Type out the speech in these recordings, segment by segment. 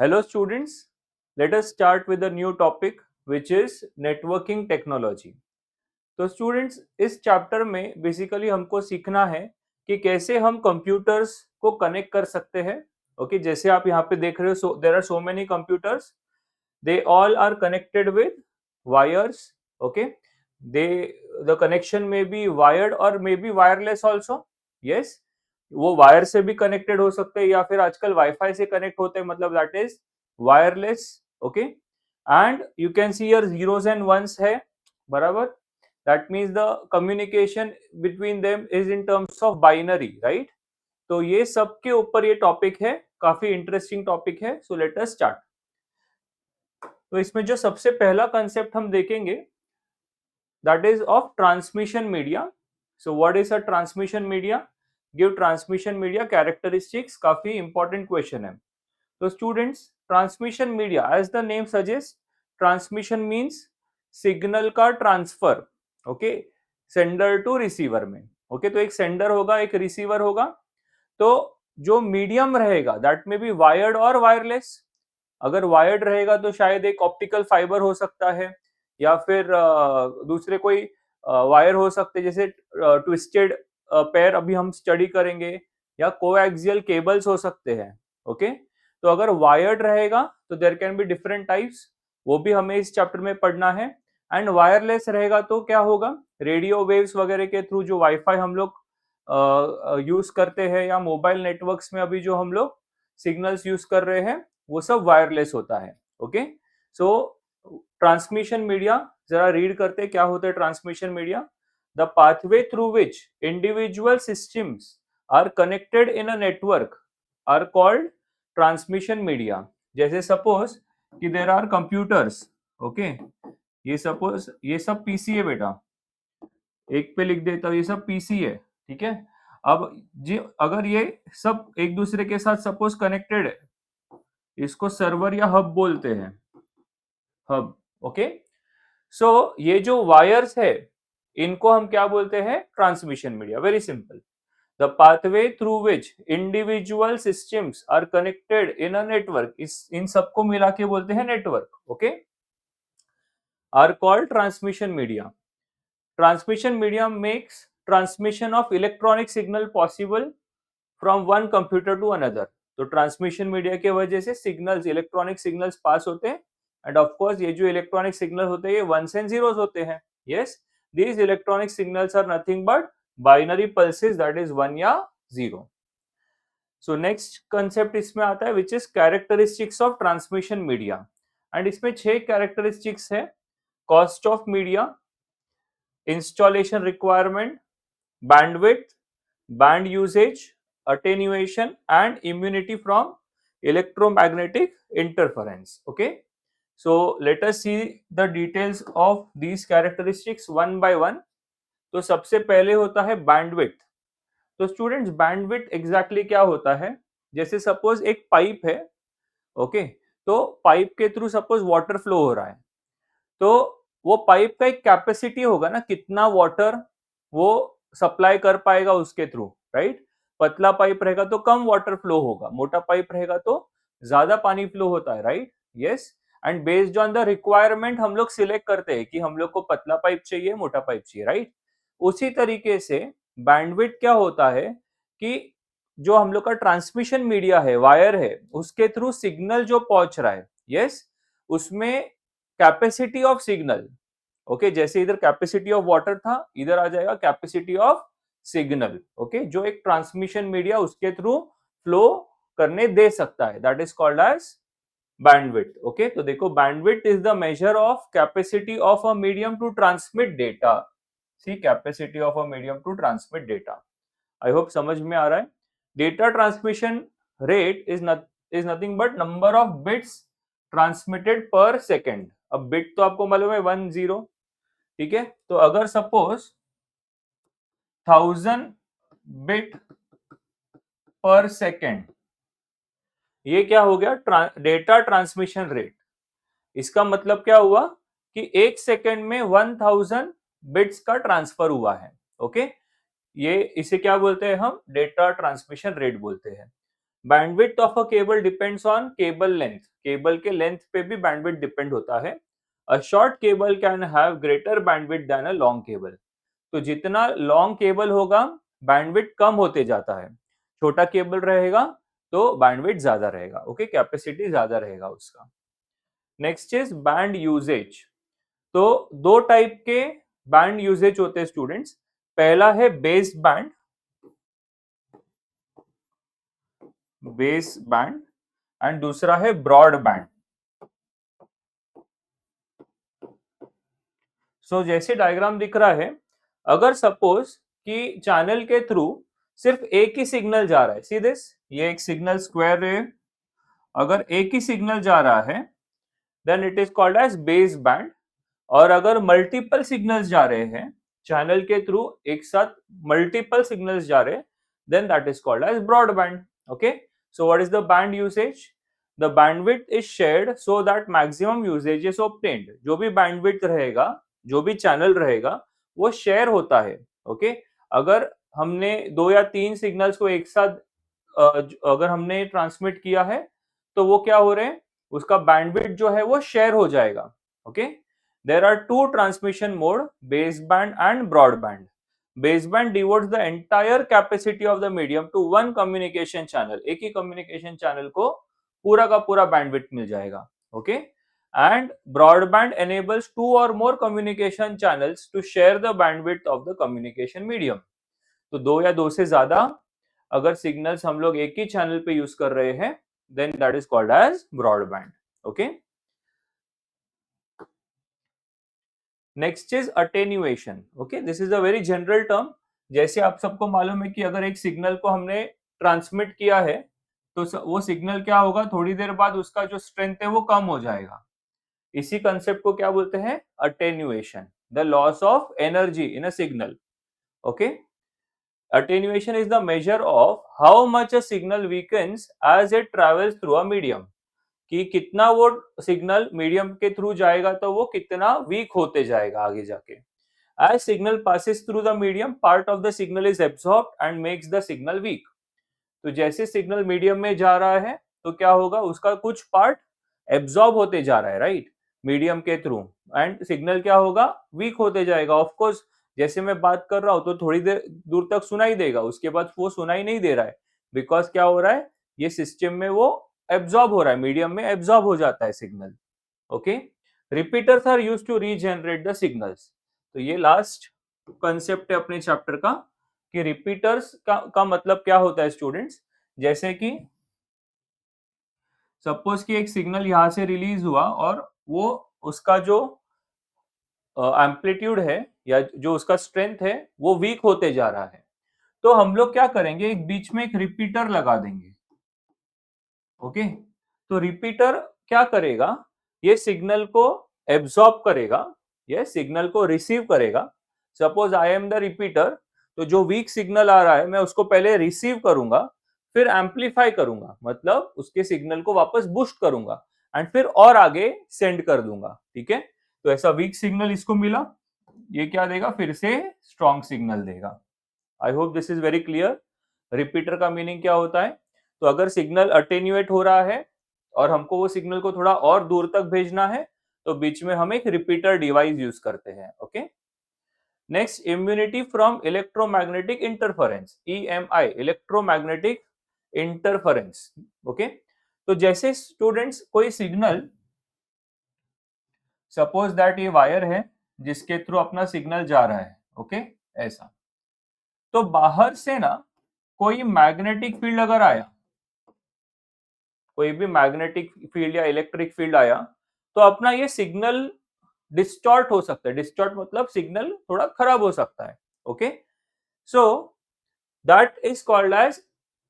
Hello students, let us start with a new topic which is networking technology. तो students इस chapter में basically हमको सीखना है कि कैसे हम कंप्यूटर्स को कनेक्ट कर सकते हैं. ओके, जैसे आप यहाँ पे देख रहे हो, there are so many computers. They all are connected with wires. Okay, they the connection may be wired or may be wireless also. Yes, वो वायर से भी कनेक्टेड हो सकते हैं या फिर आजकल वाईफाई से कनेक्ट होते हैं, मतलब that is wireless. Okay, and you can see your zeros and ones है, बराबर. That means the communication between them is in terms of binary, right. तो ये सब के ऊपर ये टॉपिक है, काफी इंटरेस्टिंग टॉपिक है. So let us start. तो इसमें जो सबसे पहला कंसेप्ट हम देखेंगे that is of transmission media. So what is a transmission media? Give transmission media characteristics. काफी इंपॉर्टेंट क्वेश्चन है. तो students, transmission media as the name suggest, transmission means signal का transfer. Okay, sender to receiver में. Okay, तो एक sender होगा, एक receiver होगा. तो जो मीडियम रहेगा दैट में बी वायर्ड और वायरलेस. अगर वायर्ड रहेगा तो शायद एक ऑप्टिकल फाइबर हो सकता है या फिर दूसरे कोई वायर हो सकते हैं, जैसे ट्विस्टेड पेयर अभी हम स्टडी करेंगे, या कोएक्सियल केबल्स हो सकते हैं. ओके, तो अगर वायर्ड रहेगा तो there can be different types, वो भी हमें इस चैप्टर में पढ़ना है. एंड वायरलेस रहेगा तो क्या होगा, रेडियो वेव्स वगैरह के थ्रू जो वाईफाई हम लोग यूज करते हैं या मोबाइल नेटवर्क्स में अभी जो हम लोग सिग्नल्स यूज कर रहे हैं, वो सब वायरलेस होता है. ओके, सो ट्रांसमिशन मीडिया जरा रीड करते क्या होता है transmission media. The pathway through which individual systems are connected in a network are called transmission media. जैसे सपोज कि देर आर कंप्यूटर्स. ओके, ये सपोज ये सब पीसी है बेटा, एक पे लिख देता हूं, ये सब पीसी है. ठीक है, अब जी अगर ये सब एक दूसरे के साथ सपोज कनेक्टेड है, इसको सर्वर या हब बोलते हैं, हब. ओके, सो ये जो वायर्स है इनको हम क्या बोलते हैं, transmission media. Very simple. The pathway through which individual systems are connected in a network, इस इन सबको मिला के बोलते हैं network. Okay, are called transmission media. Transmission media makes transmission of electronic signal possible from one computer to another. तो transmission media के वजह से सिग्नल्स, इलेक्ट्रॉनिक सिग्नल्स पास होते हैं. एंड ऑफ कोर्स ये जो इलेक्ट्रॉनिक सिग्नल होते हैं ये वंस एंड जीरोस होते हैं. Yes, these electronic signals are nothing but binary pulses, that is 1 या 0. सो नेक्स्ट कंसेप्ट इसमें आता है which is characteristics of transmission media. And इसमें 6 कैरेक्टरिस्टिक्स है. Cost of media, installation requirement, bandwidth, band usage, attenuation and immunity from electromagnetic interference. Okay, so let us see the details of these characteristics one by one. तो सबसे पहले होता है bandwidth. तो students, bandwidth exactly क्या होता है, जैसे सपोज एक पाइप है. ओके, तो पाइप के थ्रू सपोज वाटर फ्लो हो रहा है, तो वो पाइप का एक कैपेसिटी होगा ना, कितना वाटर वो सप्लाई कर पाएगा उसके थ्रू, राइट. पतला पाइप रहेगा तो कम वाटर फ्लो होगा, मोटा पाइप रहेगा तो ज्यादा पानी फ्लो होता है, right. Yes, and based on the requirement हम लोग सिलेक्ट करते हैं कि हम लोग को पतला पाइप चाहिए, मोटा पाइप चाहिए, राइट. उसी तरीके से बैंडविड्थ क्या होता है कि जो हम लोग का ट्रांसमिशन मीडिया है, वायर है, उसके थ्रू सिग्नल जो पहुंच रहा है, यस, उसमें कैपेसिटी ऑफ सिग्नल. ओके, जैसे इधर कैपेसिटी ऑफ वाटर था, इधर आ जाएगा कैपेसिटी ऑफ सिग्नल. ओके, जो एक ट्रांसमिशन मीडिया उसके थ्रू फ्लो करने दे सकता है, that is called as bandwidth. Okay, तो देखो bandwidth is the measure of capacity of a medium to transmit data. See, capacity of a medium to transmit data. I hope समझ में आ रहा है. Data transmission rate is nothing but number of bits transmitted per second. अब bit तो आपको मालूम है 1 0. ठीक है, तो अगर सपोज 1000 बिट पर सेकेंड, ये क्या हो गया, डेटा ट्रांसमिशन रेट. इसका मतलब क्या हुआ कि एक सेकेंड में 1000 बिट्स का ट्रांसफर हुआ है. ओके, ये इसे क्या बोलते हैं हम, डेटा ट्रांसमिशन रेट बोलते हैं. Bandwidth of a cable depends on cable length, cable के लेंथ पे भी बैंडविड्थ डिपेंड होता है। A short cable can have greater bandwidth than a long cable. तो जितना लॉन्ग केबल होगा बैंडविड्थ कम होते जाता है, छोटा केबल रहेगा तो बैंडविड्थ ज्यादा रहेगा। ओके, कैपेसिटी ज्यादा रहेगा उसका। Next is band usage. तो दो टाइप के बैंड यूजेज होते हैं स्टूडेंट्स। पहला है base band, base band, and दूसरा है ब्रॉड बैंड। सो जैसे डायग्राम दिख रहा है, अगर सपोज कि चैनल के थ्रू सिर्फ एक ही सिग्नल जा रहा है, सी दिस, ये एक सिग्नल स्क्वायर है, अगर एक ही सिग्नल जा रहा है then it is called as base band. और अगर मल्टीपल सिग्नल्स जा रहे हैं चैनल के थ्रू, एक साथ मल्टीपल सिग्नल्स जा रहे हैं, then that is called as broad band. Okay, so what is the band usage? The bandwidth is shared so that maximum usage is obtained. जो भी बैंडविड्थ रहेगा, जो भी चैनल रहेगा, वो शेयर होता है। ओके, अगर हमने दो या तीन सिग्नल्स को एक साथ अगर हमने ट्रांसमिट किया है तो वो क्या हो रहे हैं, उसका बैंडविड्थ जो है वो शेयर हो जाएगा। Okay, there are two transmission mode, baseband and broadband. Baseband devotes the entire capacity of the medium to one communication channel. एक ही communication channel को पूरा का पूरा bandwidth मिल जाएगा। Okay, and broadband enables two or more communication channels to share the bandwidth of the communication medium. तो दो या दो से ज्यादा अगर सिग्नल्स हम लोग एक ही चैनल पे यूज कर रहे हैं, then that is called as broadband. Okay. Next is attenuation. Okay, this is a very general term. जैसे आप सबको मालूम है कि अगर एक सिग्नल को हमने ट्रांसमिट किया है तो वो सिग्नल क्या होगा, थोड़ी देर बाद उसका जो स्ट्रेंथ है वो कम हो जाएगा। इसी कंसेप्ट को क्या बोलते हैं? Attenuation, the loss of energy in a signal. Okay, attenuation is the measure of how much a signal weakens as it travels through a medium। कि कितना वो सिग्नल मीडियम के थ्रू जाएगा तो वो कितना वीक होते जाएगा आगे जाके। As signal passes through the medium, part of the signal is absorbed and makes the signal weak. तो जैसे सिग्नल मीडियम में जा रहा है तो क्या होगा, उसका कुछ पार्ट एब्सॉर्ब होते जा रहा है, राइट, मीडियम के थ्रू, एंड सिग्नल क्या होगा, वीक होते जाएगा। ऑफ कोर्स जैसे मैं बात कर रहा हूं तो थोड़ी देर दूर तक सुनाई देगा, उसके बाद वो सुनाई नहीं दे रहा है, बिकॉज क्या हो रहा है, ये सिस्टम में वो एब्सॉर्ब हो रहा है, मीडियम में एब्सॉर्ब हो जाता है signal. Okay, repeaters are used to regenerate the signals. तो ये लास्ट कंसेप्ट है अपने चैप्टर का कि रिपीटर्स का मतलब क्या होता है स्टूडेंट्स। जैसे कि सपोज कि एक सिग्नल यहां से रिलीज हुआ और वो उसका जो एम्पलीट्यूड है या जो उसका स्ट्रेंथ है वो वीक होते जा रहा है, तो हम लोग क्या करेंगे, एक बीच में एक रिपीटर लगा देंगे। ओके, तो रिपीटर क्या करेगा, ये सिग्नल को एब्सॉर्ब करेगा, ये सिग्नल को रिसीव करेगा। Suppose I am the repeater, तो जो वीक सिग्नल आ रहा है मैं उसको पहले रिसीव करूंगा, फिर एम्पलीफाई करूंगा, मतलब उसके सिग्नल को वापस बूस्ट करूंगा एंड फिर और आगे सेंड कर दूंगा। ठीक है, तो ऐसा वीक सिग्नल इसको मिला, ये क्या देगा, फिर से स्ट्रॉन्ग सिग्नल देगा। आई hope this is very clear. Repeater का मीनिंग क्या होता है, तो अगर सिग्नल अटेन्यूएट हो रहा है और हमको वो सिग्नल को थोड़ा और दूर तक भेजना है तो बीच में हम एक रिपीटर डिवाइस यूज करते हैं। Okay, next, immunity from electromagnetic interference, EMI, electromagnetic interference. Okay, तो जैसे स्टूडेंट्स कोई सिग्नल, सपोज दैट ये वायर है जिसके थ्रू अपना सिग्नल जा रहा है, ओके, ऐसा, तो बाहर से ना कोई मैग्नेटिक फील्ड अगर आया, कोई भी मैग्नेटिक फील्ड या इलेक्ट्रिक फील्ड आया, तो अपना ये सिग्नल डिस्टॉर्ट हो सकता है। डिस्टॉर्ट मतलब सिग्नल थोड़ा खराब हो सकता है। Okay, so that is called as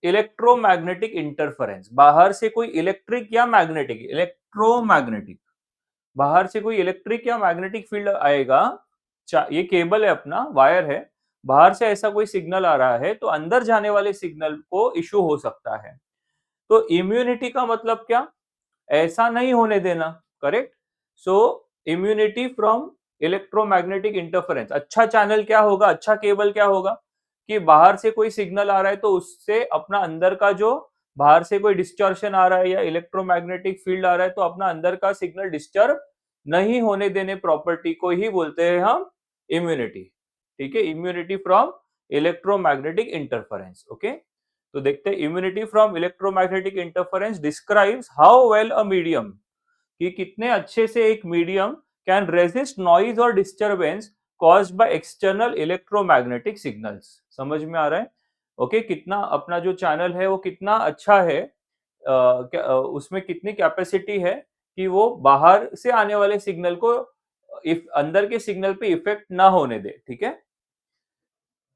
electromagnetic interference. बाहर से कोई इलेक्ट्रिक या मैग्नेटिक, इलेक्ट्रोमैग्नेटिक, बाहर से कोई इलेक्ट्रिक या मैग्नेटिक फील्ड आएगा, ये केबल है अपना, वायर है, बाहर से ऐसा कोई सिग्नल आ रहा है तो अंदर जाने वाले सिग्नल को इश्यू हो सकता है। तो इम्यूनिटी का मतलब क्या, ऐसा नहीं होने देना, correct. So immunity from electromagnetic interference, अच्छा चैनल क्या होगा, अच्छा केबल क्या होगा कि बाहर से कोई सिग्नल आ रहा है तो उससे अपना अंदर का जो बाहर से कोई डिस्टॉर्शन आ रहा है या इलेक्ट्रोमैग्नेटिक फील्ड आ रहा है तो अपना अंदर का सिग्नल डिस्टर्ब नहीं होने देने प्रॉपर्टी को ही बोलते हैं हम इम्यूनिटी। ठीक है, immunity from electromagnetic interference. Okay, तो देखते हैं immunity from electromagnetic interference describes how well a medium, कि कितने अच्छे से एक मीडियम कैन रेजिस्ट नॉइज और disturbance caused by external electromagnetic signals. समझ में आ रहा है? ओके, कितना अपना जो चैनल है वो कितना अच्छा है, उसमें कितनी कैपेसिटी है कि वो बाहर से आने वाले सिग्नल को इफ अंदर के सिग्नल पे इफेक्ट ना होने दे। ठीक है,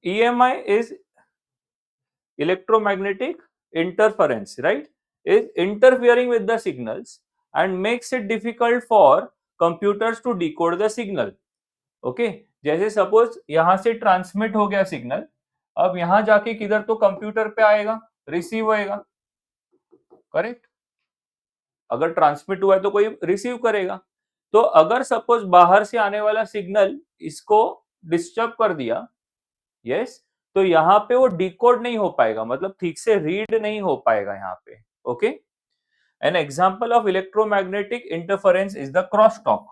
EMI is electromagnetic interference, right, is interfering with the signals and makes it difficult for computers to decode the signal. Okay, जैसे सपोज यहां से ट्रांसमिट हो गया सिग्नल, अब यहां जाके किधर तो कंप्यूटर पे आएगा, रिसीव होएगा। करेक्ट, अगर ट्रांसमिट हुआ है तो कोई रिसीव करेगा। तो अगर सपोज बाहर से आने वाला सिग्नल इसको डिस्टर्ब कर दिया, यस, तो यहाँ पे वो डिकोड नहीं हो पाएगा, मतलब ठीक से रीड नहीं हो पाएगा यहाँ पे। Okay, an example of electromagnetic interference is the crosstalk.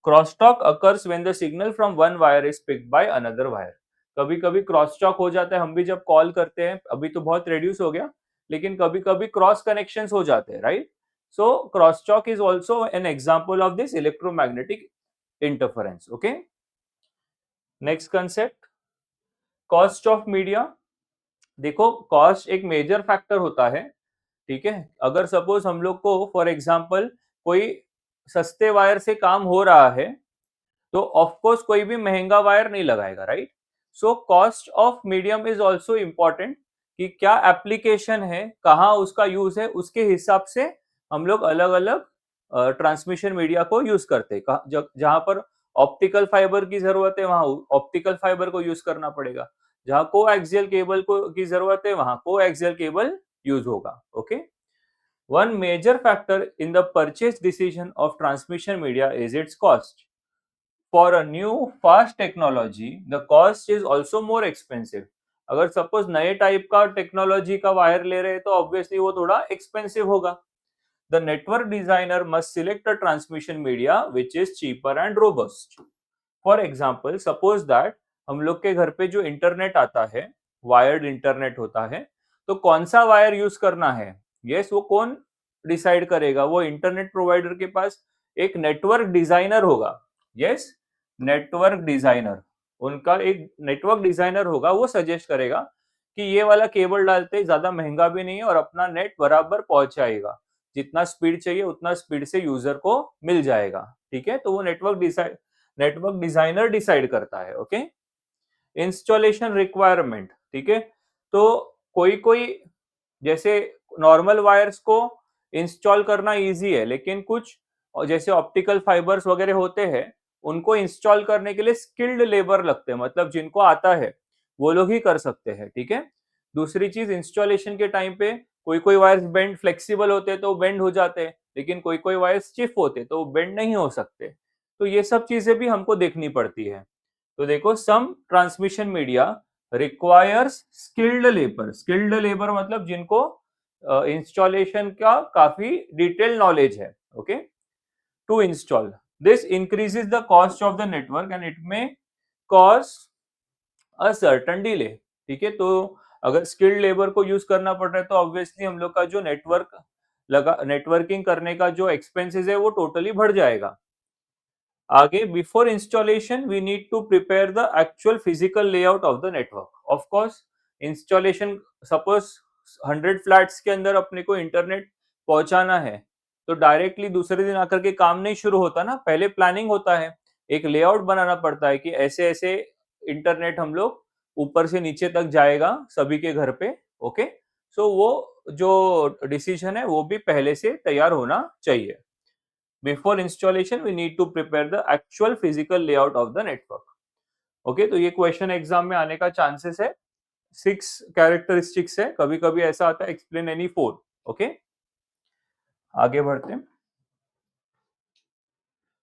Crosstalk occurs when the signal from one wire is picked by another wire. कभी कभी क्रॉसटॉक हो जाता है, हम भी जब कॉल करते हैं, अभी तो बहुत रिड्यूस हो गया, लेकिन कभी कभी क्रॉस कनेक्शंस हो जाते हैं, right. So crosstalk is also an example of this electromagnetic interference. Okay, next concept, cost of media. देखो, कॉस्ट एक मेजर फैक्टर होता है। ठीक है, अगर सपोज हम लोग को फॉर एग्जांपल कोई सस्ते वायर से काम हो रहा है तो ऑफ कोर्स कोई भी महंगा वायर नहीं लगाएगा, right. So cost of medium is also important, कि क्या एप्लीकेशन है, कहाँ उसका यूज है, उसके हिसाब से हम लोग अलग अलग ट्रांसमिशन मीडिया को यूज करते हैं। जहां पर ऑप्टिकल फाइबर की जरूरत है वहां ऑप्टिकल फाइबर को यूज करना पड़ेगा, जहां को एक्सियल केबल को की जरूरत है वहां को एक्सियल केबल यूज होगा। Okay, one major factor in the purchase decision of transmission media is its cost. For a new fast technology the cost is also more expensive. अगर suppose नए type का technology का wire ले रहे हैं तो obviously वो थोड़ा एक्सपेंसिव होगा। The network designer must select a transmission media which is cheaper and robust. For example, suppose that हम लोग के घर पे जो इंटरनेट आता है, वायर्ड इंटरनेट होता है, तो कौन सा वायर यूज करना है, यस, वो कौन डिसाइड करेगा? वो इंटरनेट प्रोवाइडर के पास एक नेटवर्क डिजाइनर होगा। यस, नेटवर्क डिजाइनर, उनका एक नेटवर्क डिजाइनर होगा, वो सजेस्ट करेगा कि ये वाला केबल डालते ज्यादा महंगा भी नहीं है और अपना नेट बराबर पहुंचाएगा, जितना स्पीड चाहिए उतना स्पीड से यूजर को मिल जाएगा। ठीक है, तो वो नेटवर्क डिजाइनर डिसाइड करता है। Okay, installation requirement. ठीक है, तो कोई कोई जैसे नॉर्मल वायर्स को इंस्टॉल करना इजी है, लेकिन कुछ और जैसे ऑप्टिकल फाइबर्स वगैरह होते हैं, उनको इंस्टॉल करने के लिए स्किल्ड लेबर लगते हैं, मतलब जिनको आता है वो लोग ही कर सकते हैं। ठीक है, दूसरी चीज, इंस्टॉलेशन के टाइम पे कोई कोई वायर्स बेंड फ्लेक्सिबल होते हैं तो बेंड हो जाते हैं, लेकिन कोई कोई वायर्स स्टिफ होते हैं तो बेंड नहीं हो सकते। तो ये सब चीजें भी हमको देखनी पड़ती है। तो देखो, some transmission media requires skilled labour. Skilled labour मतलब जिनको इंस्टॉलेशन का काफी डिटेल नॉलेज है। Okay, to install this increases the cost of the network and it may cause a certain delay. ठीक है, तो अगर स्किल्ड लेबर को यूज करना पड़ रहा है तो ऑब्वियसली हम लोग का जो नेटवर्किंग करने का जो एक्सपेंसेस है वो टोटली बढ़ जाएगा। आगे, before installation we need to prepare the actual physical layout of the network. Of course, installation, suppose 100 flats के अंदर अपने को इंटरनेट पहुंचाना है, तो डायरेक्टली दूसरे दिन आकर के काम नहीं शुरू होता ना, पहले प्लानिंग होता है, एक लेआउट बनाना पड़ता है कि ऐसे ऐसे इंटरनेट हम लोग ऊपर से नीचे तक जाएगा सभी के घर पे। ओके, सो वो जो डिसीजन है वो भी पहले से तैयार होना चाहिए। Before installation, we need to prepare the actual physical layout of the network. Okay, तो ये क्वेश्चन एग्जाम में आने का चांसेस है। 6 कैरेक्टरिस्टिक्स है, कभी कभी ऐसा आता है एक्सप्लेन एनी 4। ओके, आगे बढ़ते हैं।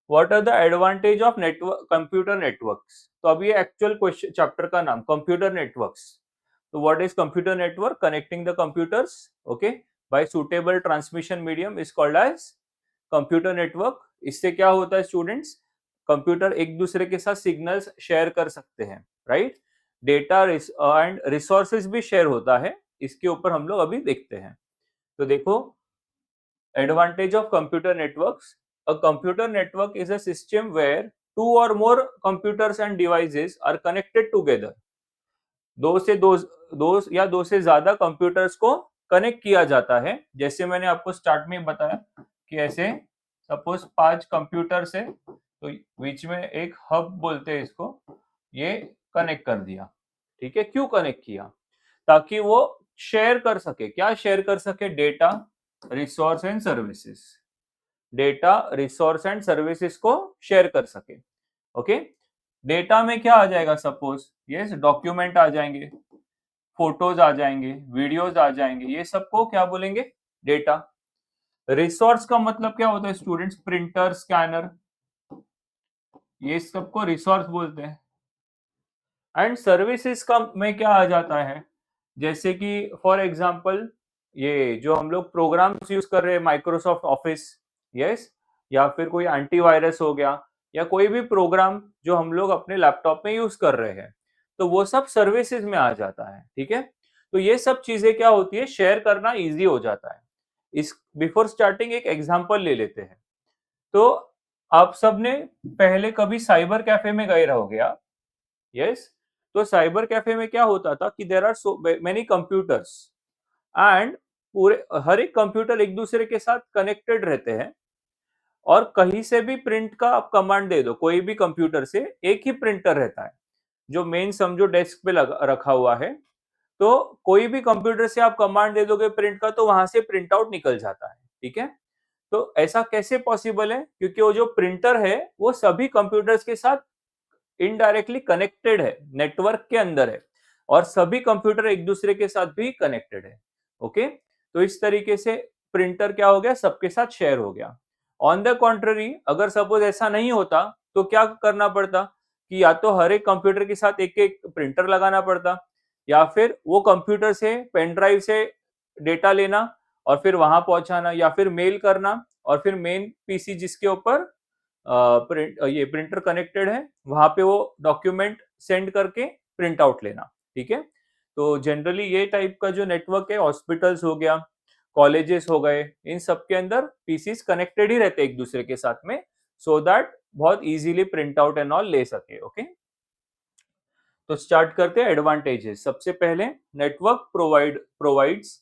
What are the advantage of network computer networks? तो अभी ये एक्चुअल क्वेश्चन चैप्टर का नाम कंप्यूटर नेटवर्क्स। तो what is computer network? Connecting the computers, okay, by suitable transmission medium is called as computer network. इससे क्या होता है स्टूडेंट्स? कंप्यूटर एक दूसरे के साथ सिग्नल्स शेयर कर सकते हैं, राइट? डेटा एंड रिसोर्सेज भी शेयर होता है, इसके ऊपर हम लोग अभी देखते हैं। तो देखो, advantage of computer networks. A computer network is a system where two or more computers and devices are connected together. दो या दो से ज्यादा कंप्यूटर्स को कनेक्ट किया जाता है। जैसे मैंने आपको स्टार्ट में बताया कि ऐसे सपोज 5 कंप्यूटर्स है, तो बीच में एक हब बोलते हैं इसको, ये कनेक्ट कर दिया। ठीक है, क्यों कनेक्ट किया? ताकि वो शेयर कर सके, क्या शेयर कर सके? Data, resource and services. Data, resource and services को शेयर कर सके। ओके, डेटा में क्या आ जाएगा? सपोज यस, डॉक्यूमेंट आ जाएंगे, फोटोज आ जाएंगे, वीडियोज आ जाएंगे, ये सबको क्या बोलेंगे? डेटा। रिसोर्स का मतलब क्या होता है स्टूडेंट्स? प्रिंटर, स्कैनर, ये सबको रिसोर्स बोलते हैं। एंड सर्विसेज का में क्या आ जाता है? जैसे कि फॉर एग्जांपल ये जो हम लोग प्रोग्राम्स यूज कर रहे हैं, माइक्रोसॉफ्ट ऑफिस, यस, या फिर कोई एंटीवायरस हो गया, या कोई भी प्रोग्राम जो हम लोग अपने लैपटॉप में यूज कर रहे हैं, तो वो सब सर्विसेज में आ जाता है। ठीक है, तो ये सब चीजें क्या होती है? शेयर करना इजी हो जाता है। इस बिफोर स्टार्टिंग एक एग्जांपल ले लेते हैं। तो आप सबने पहले कभी साइबर कैफे में गए रहोगे आप, यस? तो साइबर कैफे में क्या होता था कि there are so many computers, and पूरे हर एक कंप्यूटर एक दूसरे के साथ कनेक्टेड रहते हैं, और कहीं से भी प्रिंट का आप कमांड दे दो, कोई भी कंप्यूटर से एक ही प्रिंटर रहता है जो मेन समझो डेस्क पे रखा हुआ है। तो कोई भी कंप्यूटर से आप कमांड दे दोगे प्रिंट का, तो वहां से प्रिंट आउट निकल जाता है। ठीक है, तो ऐसा कैसे पॉसिबल है? क्योंकि वो जो प्रिंटर है वो सभी कंप्यूटर्स के साथ इनडायरेक्टली कनेक्टेड है, नेटवर्क के अंदर है, और सभी कंप्यूटर एक दूसरे के साथ भी कनेक्टेड है। ओके, तो इस तरीके से प्रिंटर क्या हो गया? सबके साथ शेयर हो गया। ऑन द कॉन्ट्ररी, अगर सपोज ऐसा नहीं होता, तो क्या करना पड़ता कि या तो हर एक कंप्यूटर के साथ एक एक प्रिंटर लगाना पड़ता, या फिर वो कंप्यूटर से पेन ड्राइव से डेटा लेना और फिर वहां पहुंचाना, या फिर मेल करना, और फिर मेन पीसी जिसके ऊपर ये प्रिंटर कनेक्टेड है, वहां पे वो डॉक्यूमेंट सेंड करके प्रिंट आउट लेना। ठीक है, तो जनरली ये टाइप का जो नेटवर्क है, हॉस्पिटल्स हो गया, कॉलेजेस हो गए, इन सब के अंदर पीसीस कनेक्टेड ही रहते हैं एक दूसरे के साथ में, सो दैट बहुत easily print out and all ले सके। ओके, तो स्टार्ट करते हैं एडवांटेजेस। सबसे पहले, network provides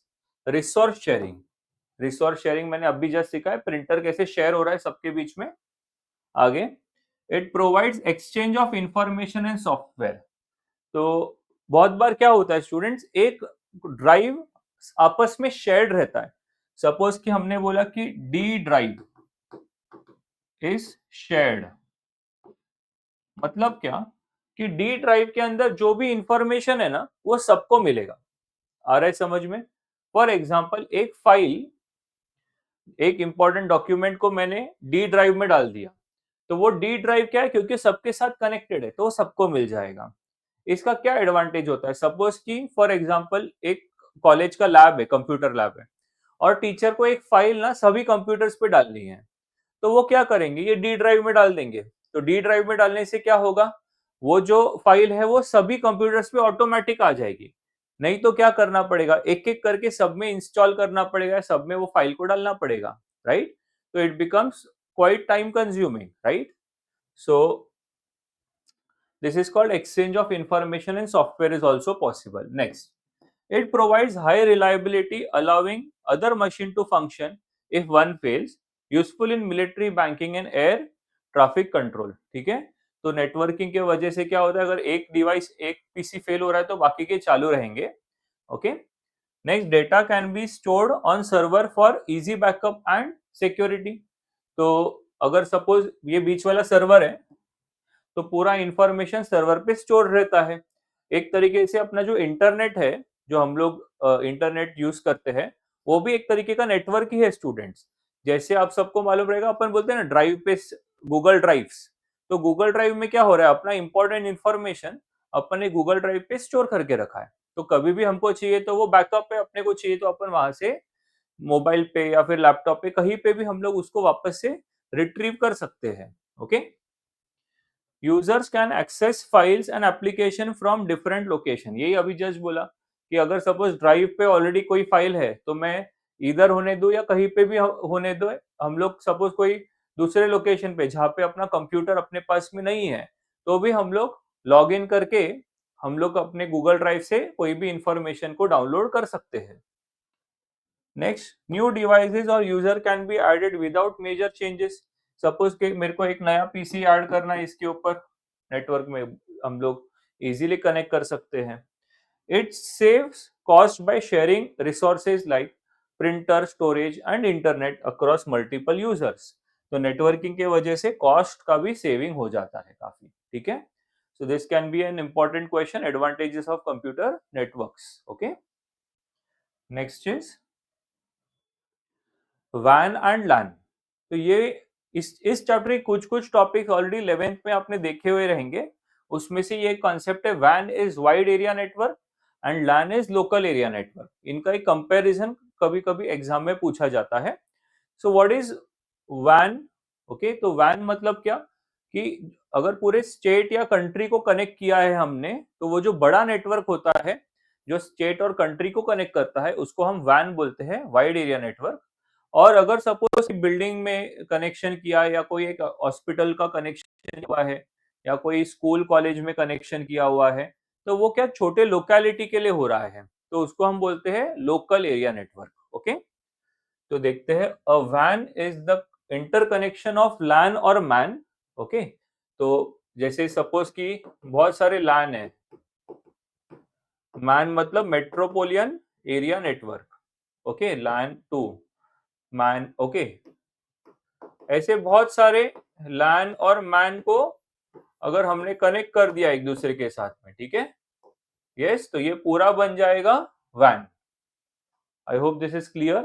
resource sharing. Resource sharing मैंने अभी जस्ट सीखा है, प्रिंटर कैसे शेयर हो रहा है सबके बीच में। आगे, it provides exchange of information and software. तो बहुत बार क्या होता है स्टूडेंट्स, एक ड्राइव आपस में शेयर्ड रहता है। सपोज कि हमने बोला कि डी ड्राइव इज शेयर्ड, मतलब क्या कि डी ड्राइव के अंदर जो भी इंफॉर्मेशन है ना, वो सबको मिलेगा। आ रहा है समझ में? फॉर एग्जाम्पल, एक फाइल, एक इंपॉर्टेंट डॉक्यूमेंट को मैंने डी ड्राइव में डाल दिया, तो वो डी ड्राइव क्या है? क्योंकि सबके साथ कनेक्टेड है, तो वो सबको मिल जाएगा। इसका क्या एडवांटेज होता है? सपोज कि फॉर एग्जांपल एक कॉलेज का लैब है, कंप्यूटर लैब है, और टीचर को एक फाइल ना सभी कंप्यूटर्स पे डालनी है, तो वो क्या करेंगे? ये डी ड्राइव में डाल देंगे। तो डी ड्राइव में डालने से क्या होगा? वो जो फाइल है वो सभी कंप्यूटर्स पे ऑटोमेटिक आ जाएगी। नहीं तो क्या करना पड़ेगा? एक एक करके सब में इंस्टॉल करना पड़ेगा, सब में वो फाइल को डालना पड़ेगा, राइट? तो it becomes quiet time consuming, right? So this is called exchange of information and software is also possible. Next, it provides high reliability, allowing other machine to function if one fails. Useful in military, banking and air traffic control. ठीक है, तो networking के वजह से क्या होता है? अगर एक डिवाइस, एक पीसी फेल हो रहा है, तो बाकी के चालू रहेंगे। Okay, next, data can be stored on server for easy backup and security. तो अगर सपोज ये बीच वाला सर्वर है, तो पूरा इंफॉर्मेशन सर्वर पे स्टोर रहता है। एक तरीके से अपना जो इंटरनेट है, जो हम लोग इंटरनेट यूज करते हैं, वो भी एक तरीके का नेटवर्क ही है स्टूडेंट्स। जैसे आप सबको मालूम रहेगा, अपन बोलते हैं ना ड्राइव पे, गूगल ड्राइव्स, तो गूगल ड्राइव में क्या हो रहा है? अपना इंपॉर्टेंट इंफॉर्मेशन अपन ने गूगल ड्राइव पे स्टोर करके रखा है, तो कभी भी हमको चाहिए तो वो बैकअप पे अपने को चाहिए तो अपन वहां से मोबाइल पे या फिर लैपटॉप पे कहीं पे भी हम लोग उसको वापस से रिट्रीव कर सकते हैं। Okay, users can access files and application from different location, यही अभी जस्ट बोला कि अगर सपोज ड्राइव पे ऑलरेडी कोई फाइल है तो मैं इधर होने दूं या कहीं पे भी होने दो, हम लोग सपोज कोई दूसरे लोकेशन पे जहाँ पे अपना कंप्यूटर अपने पास में नहीं है तो भी हम लोग लॉग इन करके हम लोग अपने गूगल ड्राइव से कोई भी इंफॉर्मेशन को डाउनलोड कर सकते हैं। नेक्स्ट, न्यू डिवाइसेस और user can be added without major changes. Suppose कि मेरे को एक नया पीसी ऐड करना है, इसके ऊपर नेटवर्क में हम लोग इजीली कनेक्ट कर सकते हैं। It saves cost by sharing resources like printer, storage and internet across multiple users. तो नेटवर्किंग के वजह से कॉस्ट का भी सेविंग हो जाता है काफी। ठीक है, so this can be an important question, advantages of computer networks. Okay, next is वैन एंड लैन। तो ये इस चैप्टर के कुछ कुछ टॉपिक ऑलरेडी 11th में आपने देखे हुए रहेंगे। उसमें से ये कॉन्सेप्ट है, वैन is wide area network and LAN is local area network. इनका एक कंपैरिजन कभी कभी एग्जाम में पूछा जाता है। सो व्हाट इज वैन? ओके, तो वैन मतलब क्या कि अगर पूरे स्टेट या कंट्री को कनेक्ट किया है हमने तो वो जो बड़ा नेटवर्क होता है जो स्टेट और कंट्री को कनेक्ट करता है उसको हम वैन बोलते हैं, वाइड एरिया नेटवर्क। और अगर सपोज बिल्डिंग में कनेक्शन किया या कोई एक हॉस्पिटल का कनेक्शन हुआ है या कोई स्कूल कॉलेज में कनेक्शन किया हुआ है तो वो क्या छोटे लोकेलिटी के लिए हो रहा है तो उसको हम बोलते हैं लोकल एरिया नेटवर्क। ओके, तो देखते हैं, अ वैन is the interconnection of LAN और मैन। ओके, तो जैसे सपोज कि बहुत सारे लैन है, मैन मतलब metropolitan area network. Okay, LAN to MAN. Okay, ऐसे बहुत सारे लैन और मैन को अगर हमने कनेक्ट कर दिया एक दूसरे के साथ में, ठीक है, यस, तो ये पूरा बन जाएगा वैन। I hope this is clear.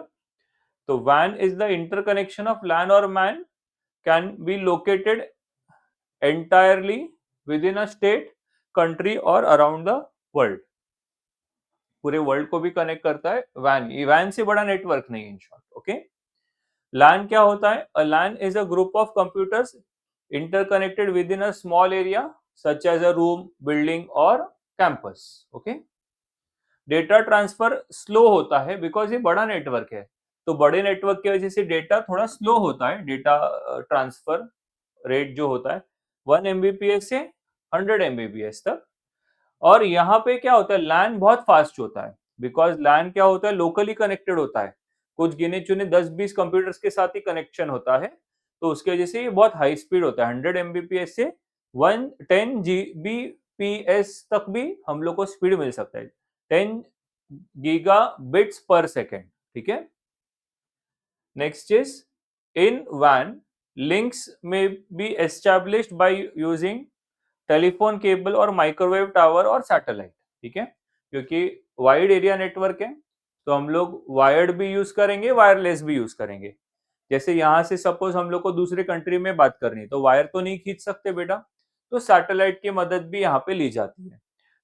तो वैन is the interconnection of LAN और MAN can be located entirely within a state, country और अराउंड द वर्ल्ड। पूरे वर्ल्ड को भी कनेक्ट करता है वैन, ये वैन से बड़ा नेटवर्क नहीं है इन शॉर्ट। ओके, LAN क्या होता है? A LAN is a group of computers interconnected within a small area such as a room, building or campus. Okay? Data transfer slow होता है बिकॉज ये बड़ा नेटवर्क है, तो बड़े नेटवर्क की वजह से डेटा थोड़ा स्लो होता है। डेटा ट्रांसफर रेट जो होता है 1 MBPS से 100 MBPS तक। और यहाँ पे क्या होता है, लैन बहुत फास्ट होता है बिकॉज लैन क्या होता है, लोकली कनेक्टेड होता है, कुछ गिने चुने 10-20 कंप्यूटर्स के साथ ही कनेक्शन होता है, तो उसकी वजह से ये बहुत हाई स्पीड होता है। 100 MBPS से 110 GBPS तक भी हम लोग को स्पीड मिल सकता है, 10 गीगा बिट्स पर सेकेंड। ठीक है, नेक्स्ट इज इन वैन लिंक्स में be established by using telephone cable और माइक्रोवेव टावर और सैटेलाइट। ठीक है, क्योंकि वाइड एरिया नेटवर्क है तो हम लोग वायर्ड भी यूज करेंगे, वायरलेस भी यूज करेंगे। जैसे यहाँ से सपोज हम लोग को दूसरे कंट्री में बात करनी तो वायर तो नहीं खींच सकते बेटा, तो सैटेलाइट की मदद भी यहाँ पे ली जाती है।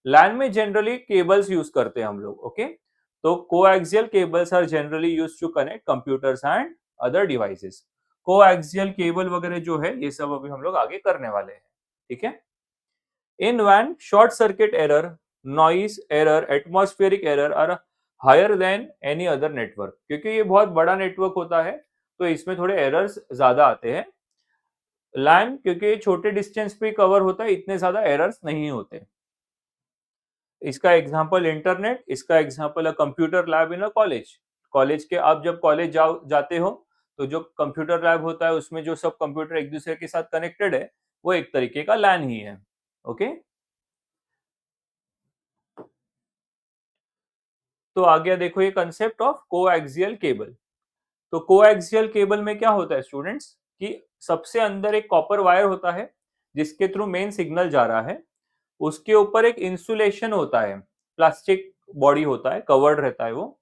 लैन में जनरली केबल्स यूज करते हैं हम लोग। ओके, तो coaxial cables are generally use to connect computers and other devices. Coaxial cable वगैरह जो है ये सब अभी हम लोग आगे करने वाले हैं। ठीक है, in WAN, short circuit error, noise error, atmospheric error are higher than any other network। क्योंकि ये बहुत बड़ा नेटवर्क होता है तो इसमें थोड़े एरर्स ज्यादा आते हैं। लैन क्योंकि छोटे डिस्टेंस पे कवर होता है, इतने ज्यादा एरर्स नहीं होते। इसका एग्जांपल इंटरनेट, इसका एग्जांपल है computer lab in a college. College के आप जब कॉलेज जाते हो तो जो कंप्यूटर लैब होता है उसमें जो सब कंप्यूटर एक दूसरे के साथ कनेक्टेड है वो एक तरीके का लैन ही है। ओके, तो आ गया देखो ये कंसेप्ट ऑफ कोएक्सियल केबल। तो कोएक्सियल केबल में क्या होता है स्टूडेंट्स कि सबसे अंदर एक कॉपर वायर होता है जिसके थ्रू मेन सिग्नल जा रहा है, उसके ऊपर एक इंसुलेशन होता है, प्लास्टिक बॉडी होता है, कवर्ड रहता है वो,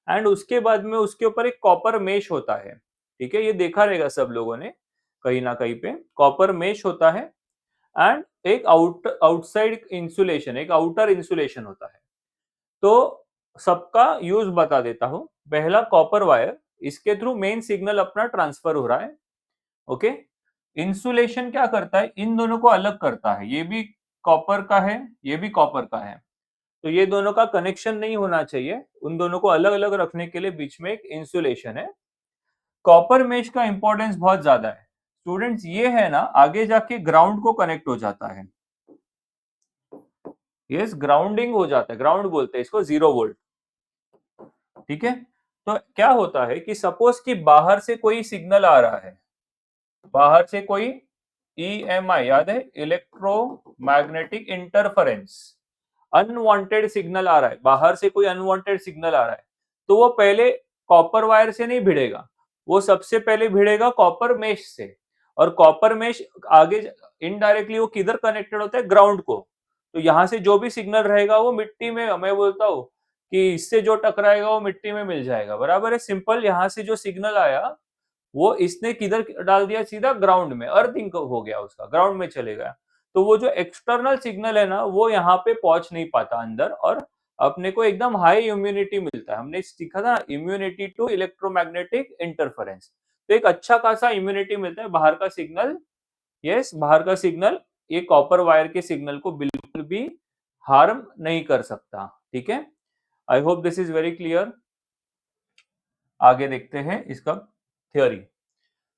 एंड उसके बाद में उसके ऊपर एक कॉपर मेश होता है। ठीक है, ये देखा रहेगा सब लोगों ने कहीं ना कहीं पे कॉपर मेश होता है, एंड एक आउटसाइड इंसुलेशन, एक आउटर इंसुलेशन होता है। तो सबका यूज बता देता हूं। पहला कॉपर वायर, इसके थ्रू मेन सिग्नल अपना ट्रांसफर हो रहा है। ओके, इंसुलेशन क्या करता है, इन दोनों को अलग करता है। ये भी कॉपर का है, ये भी कॉपर का है, तो ये दोनों का कनेक्शन नहीं होना चाहिए। उन दोनों को अलग अलग रखने के लिए बीच में एक इंसुलेशन है। कॉपर मेश का इंपॉर्टेंस बहुत ज्यादा है स्टूडेंट्स। ये है ना, आगे जाके ग्राउंड को कनेक्ट हो जाता है। यस, ग्राउंडिंग हो जाता है, ग्राउंड बोलते हैं इसको, 0 वोल्ट। ठीक है, तो क्या होता है कि सपोज कि बाहर से कोई सिग्नल आ रहा है, बाहर से कोई EMI, याद है, इलेक्ट्रोमैग्नेटिक इंटरफेरेंस, अनवांटेड सिग्नल आ रहा है, बाहर से कोई अनवांटेड सिग्नल आ रहा है, तो वो पहले कॉपर वायर से नहीं भिड़ेगा, वो सबसे पहले भिड़ेगा कॉपर मेश से। और कॉपर मेश आगे इनडायरेक्टली वो किधर कनेक्टेड होता है, ग्राउंड को। तो यहाँ से जो भी सिग्नल रहेगा वो मिट्टी में, मैं बोलता हूँ कि इससे जो टकराएगा वो मिट्टी में मिल जाएगा, बराबर है, सिंपल। यहाँ से जो सिग्नल आया वो इसने किधर डाल दिया, सीधा ग्राउंड में, अर्थिंग हो गया, उसका ग्राउंड में चले गया। तो वो जो एक्सटर्नल सिग्नल है ना, वो यहाँ पे पहुंच नहीं पाता अंदर, और अपने को एकदम हाई इम्यूनिटी मिलता है। हमने सीखा था इम्यूनिटी टू इलेक्ट्रोमैग्नेटिक इंटरफेरेंस, तो एक अच्छा खासा इम्यूनिटी मिलता है बाहर का सिग्नल। यस, बाहर का सिग्नल ये कॉपर वायर के सिग्नल को बिल्कुल भी हार्म नहीं कर सकता। ठीक है, आई hope this is very clear. आगे देखते हैं इसका theory.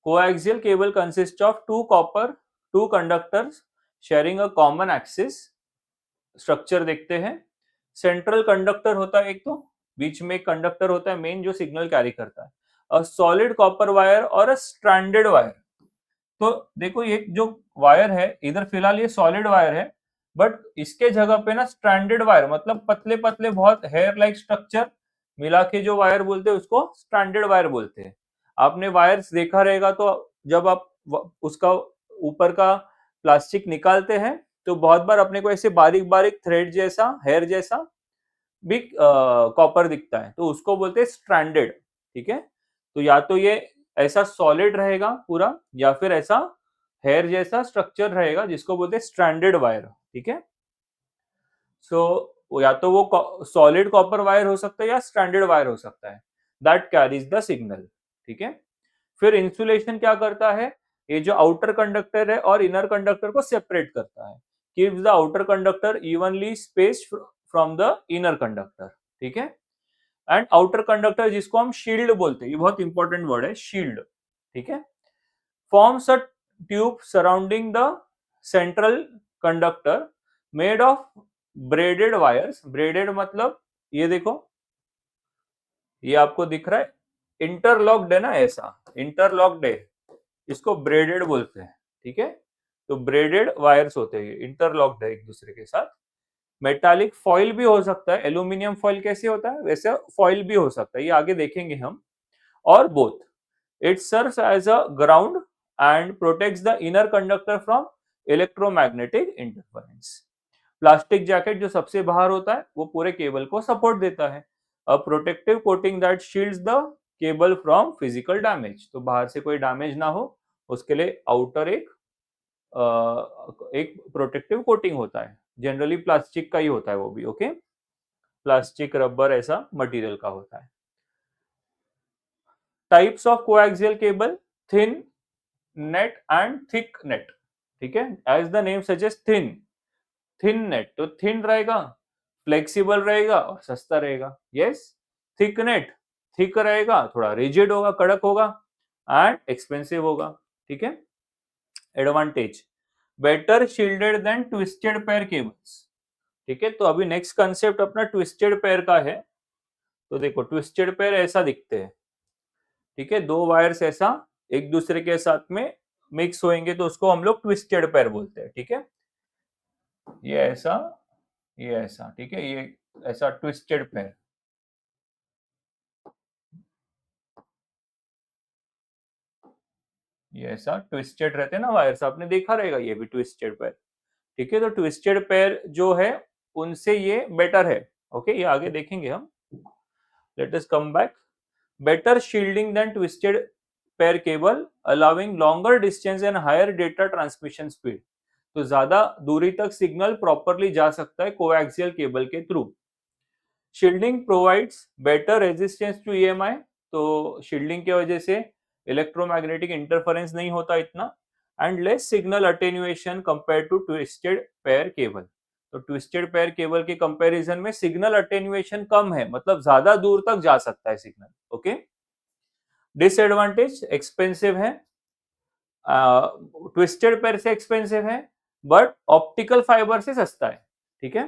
Coaxial cable consists of two conductors sharing a common axis. Structure देखते हैं। सेंट्रल कंडक्टर होता है एक, तो बीच में एक कंडक्टर होता है मेन जो सिग्नल कैरी करता है। अ सॉलिड कॉपर वायर और अ स्ट्रैंडेड वायर। तो देखो ये जो वायर है इधर फिलहाल ये सॉलिड वायर है, बट इसके जगह पे ना स्ट्रैंडेड वायर, मतलब पतले पतले बहुत हेयर लाइक स्ट्रक्चर मिला के जो वायर बोलते हैं उसको स्ट्रैंडेड वायर बोलते हैं। आपने वायर्स देखा रहेगा, तो जब आप उसका ऊपर का प्लास्टिक निकालते हैं तो बहुत बार अपने को ऐसे बारीक बारीक थ्रेड जैसा, हेयर जैसा भी कॉपर दिखता है, तो उसको बोलते हैं स्ट्रैंडेड। ठीक है, तो या तो ये ऐसा सॉलिड रहेगा पूरा, या फिर ऐसा हेयर जैसा स्ट्रक्चर रहेगा जिसको बोलते हैं स्ट्रैंडेड वायर। ठीक है, सो या तो वो सॉलिड कॉपर वायर हो सकता है या स्ट्रैंडेड वायर हो सकता है, दैट कैरीज द सिग्नल। ठीक है, फिर इंसुलेशन क्या करता है, ये जो आउटर कंडक्टर है और इनर कंडक्टर को सेपरेट करता है, keeps the outer conductor evenly spaced from the inner conductor. ठीक है, एंड आउटर कंडक्टर जिसको हम शील्ड बोलते हैं, ये बहुत इंपॉर्टेंट वर्ड है, शील्ड। ठीक है, forms a tube surrounding the central conductor made of braided wires. Braided मतलब ये देखो, ये आपको दिख रहा है, इंटरलॉक्ड है ना, ऐसा इंटरलॉक्ड है, इसको ब्रेडेड बोलते हैं। ठीक है, तो ब्रेडेड वायर्स होते हैं, इंटरलॉक्ड है एक दूसरे के साथ। मेटालिक फॉइल भी हो सकता है, एल्यूमिनियम फॉइल कैसे होता है वैसे फॉइल भी हो सकता है, ये आगे देखेंगे हम। और both, it serves as a ground and protects the inner conductor from electromagnetic interference. Plastic jacket जो सबसे बाहर होता है वो पूरे केबल को सपोर्ट देता है। A protective coating that shields the cable from physical damage, तो बाहर से कोई डैमेज ना हो उसके लिए आउटर एक प्रोटेक्टिव कोटिंग होता है, जनरली प्लास्टिक का ही होता है वो भी। ओके, प्लास्टिक, रबर, ऐसा मटेरियल का होता है। Types of coaxial cable, thin net and thick net. ठीक है, as the name suggest, thin, thin net तो थिन रहेगा, फ्लेक्सिबल रहेगा और सस्ता रहेगा। यस, थिक नेट, थिक रहेगा, थोड़ा रिजिड होगा, कड़क होगा, एंड एक्सपेंसिव होगा। ठीक है, advantage, better shielded then twisted pair cables. ठीक है, तो अभी नेक्स्ट कंसेप्ट अपना ट्विस्टेड पेयर का है। तो देखो ट्विस्टेड पेयर ऐसा दिखते हैं। ठीक है, दो वायर्स ऐसा एक दूसरे के साथ में मिक्स होंगे तो उसको हम लोग ट्विस्टेड पेयर बोलते हैं। ठीक है, ये ऐसा, ये ऐसा। ठीक है, ये ऐसा ट्विस्टेड पेयर। ये ऐसा ट्विस्टेड रहते हैं ना वायर्स, आपने देखा रहेगा ये भी ट्विस्टेड पेयर। ठीक है, तो ट्विस्टेड पेयर जो है उनसे ये बेटर है। ओके, ये आगे देखेंगे हम। Let us come back. Better shielding than twisted pair cable allowing longer distance and higher data transmission speed, तो ज्यादा दूरी तक सिग्नल प्रॉपरली जा सकता है कोएक्सियल केबल के through. Shielding provides better resistance to EMI, तो शील्डिंग की वजह से इलेक्ट्रोमैग्नेटिक इंटरफेरेंस नहीं होता इतना, and less signal attenuation compare to twisted pair cable. तो ट्विस्टेड पेयर केबल के कंपैरिजन में सिग्नल अटेन्युएशन कम है, मतलब ज्यादा दूर तक जा सकता है सिग्नल। ओके। डिसएडवांटेज, एक्सपेंसिव है, ट्विस्टेड पेयर से एक्सपेंसिव है, बट ऑप्टिकल फाइबर से सस्ता है। ठीक है।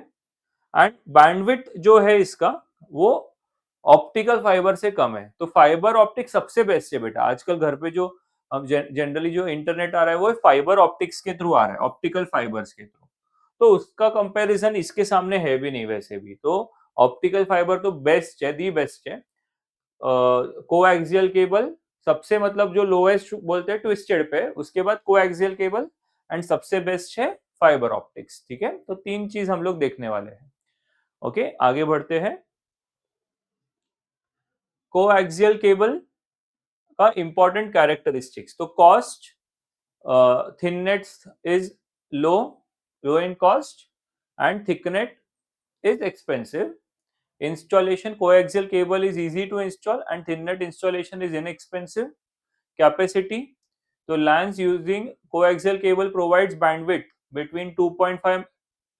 एंड बैंडविड्थ जो है इसका, वो ऑप्टिकल फाइबर से कम है। तो फाइबर ऑप्टिक सबसे बेस्ट है बेटा। आजकल घर पे जो हम जनरली जो इंटरनेट आ रहा है वो फाइबर ऑप्टिक्स के थ्रू आ रहा है, ऑप्टिकल फाइबर्स के थ्रू। तो उसका कंपैरिजन इसके सामने है भी नहीं वैसे भी। तो ऑप्टिकल फाइबर तो बेस्ट है, दी बेस्ट है। कोएक्सियल केबल सबसे, मतलब जो लोएस्ट बोलते हैं ट्विस्टेड पे, उसके बाद कोएक्सियल केबल, एंड सबसे बेस्ट है फाइबर ऑप्टिक्स। ठीक है। तो तीन चीज हम लोग देखने वाले हैं। ओके, आगे बढ़ते हैं। कोएक्सियल केबल का इंपॉर्टेंट कैरेक्टरिस्टिक्स, तो cost, thinnet is low, low in cost, and thicknet is expensive. Installation, coaxial cable is easy to install and thinnet installation is inexpensive. Capacity, so LANs using coaxial cable provides bandwidth between 2.5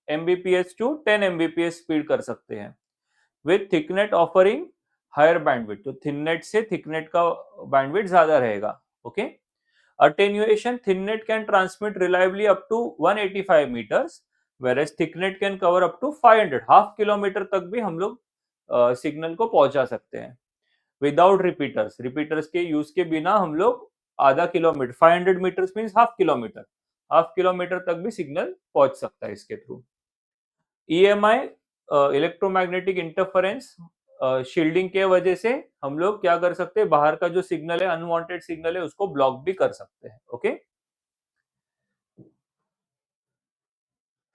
Mbps to 10 Mbps speed कर सकते हैं, with thicknet offering higher bandwidth। तो thinnet से thicknet का bandwidth ज्यादा रहेगा। Okay. Attenuation, thinnet can transmit reliably up to 185 meters, whereas thicknet can cover up to 500, half kilometre तक भी हम लोग सिग्नल को पहुंचा सकते हैं। विदाउट रिपीटर्स, रिपीटर्स के यूज के बिना हम लोग आधा kilometre, 500 metres means half kilometre तक भी सिग्नल पहुंच सकता है इसके थ्रू। ईएमआई, इलेक्ट्रोमैग्नेटिक इंटरफेरेंस, शील्डिंग के वजह से हम लोग क्या कर सकते हैं, बाहर का जो सिग्नल है, अनवांटेड सिग्नल है, उसको ब्लॉक भी कर सकते हैं। Okay.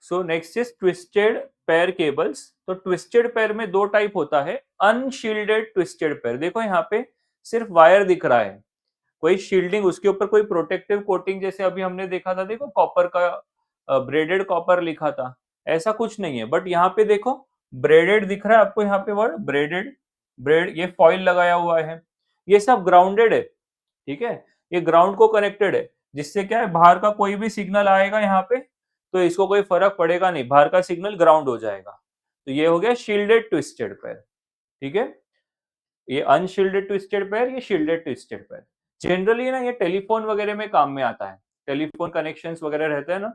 So next is twisted pair cables. तो ट्विस्टेड पेयर में दो टाइप होता है। अनशील्डेड ट्विस्टेड पेयर, देखो यहाँ पे सिर्फ वायर दिख रहा है, कोई शील्डिंग, उसके ऊपर कोई प्रोटेक्टिव कोटिंग, जैसे अभी हमने देखा था, देखो कॉपर का ब्रेडेड कॉपर लिखा था, ऐसा कुछ नहीं है। बट यहाँ पे देखो ब्रेडेड दिख रहा है आपको, यहाँ पे वर्ड ब्रेडेड, ब्रेड, ये फॉइल लगाया हुआ है, ये सब ग्राउंडेड है। ठीक है। ये ग्राउंड को कनेक्टेड है, जिससे क्या है, बाहर का कोई भी सिग्नल आएगा यहाँ पे तो इसको कोई फर्क पड़ेगा नहीं, बाहर का सिग्नल ग्राउंड हो जाएगा। तो ये हो गया शील्डेड ट्विस्टेड पेयर। ठीक है। ये अनशील्डेड ट्विस्टेड पेयर, ये शील्डेड ट्विस्टेड पेयर। जनरली ना ये टेलीफोन वगैरह में काम में आता है, टेलीफोन कनेक्शंस वगैरह रहते हैं ना,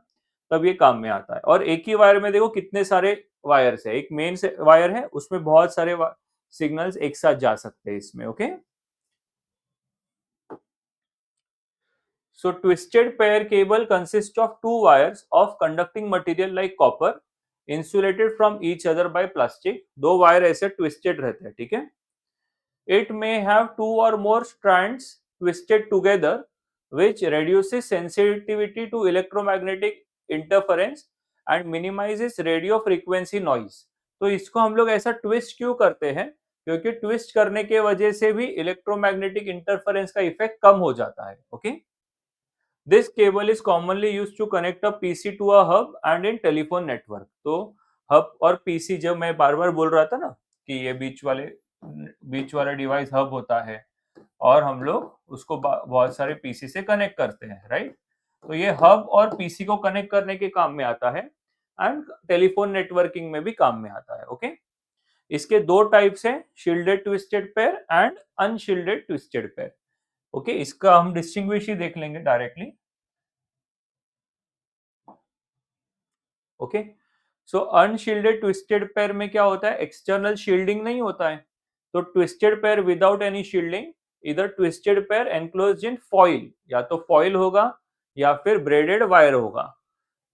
तब ये काम में आता है। और एक ही वायर में देखो कितने सारे वायर्स है, एक मेन वायर है, उसमें बहुत सारे सिग्नल्स एक साथ जा सकते हैं इसमें। Okay. So twisted pair cable consists of two wires of conducting material like copper insulated from each other by plastic। दो वायर ऐसे twisted रहते हैं। ठीक है। It may have two or more strands twisted together, which reduces sensitivity to electromagnetic interference and minimizes radio frequency noise। तो इसको हम लोग ऐसा ट्विस्ट क्यों करते हैं, क्योंकि ट्विस्ट करने के वजह से भी इलेक्ट्रोमैग्नेटिक इंटरफेरेंस का इफेक्ट कम हो जाता है। Okay. This cable is commonly used to connect a PC to a hub and in telephone network। तो हब और पीसी, जब मैं बार बार बोल रहा था ना कि ये बीच वाला डिवाइस हब होता है, और हम लोग उसको बहुत सारे पीसी से कनेक्ट करते हैं, राइट। तो ये हब और पीसी को कनेक्ट करने के काम में आता है, एंड टेलीफोन नेटवर्किंग में भी काम में आता है। ओके। इसके दो टाइप्स हैं, shielded twisted pair and unshielded twisted pair. Okay, इसका हम डिस्टिंग्विश ही देख लेंगे डायरेक्टली। ओके। सो अनशील्डेड ट्विस्टेड पेयर में क्या होता है, एक्सटर्नल शील्डिंग नहीं होता है। तो twisted pair without any shielding, इधर twisted pair enclosed in foil, या तो फॉइल होगा या फिर ब्रेडेड वायर होगा,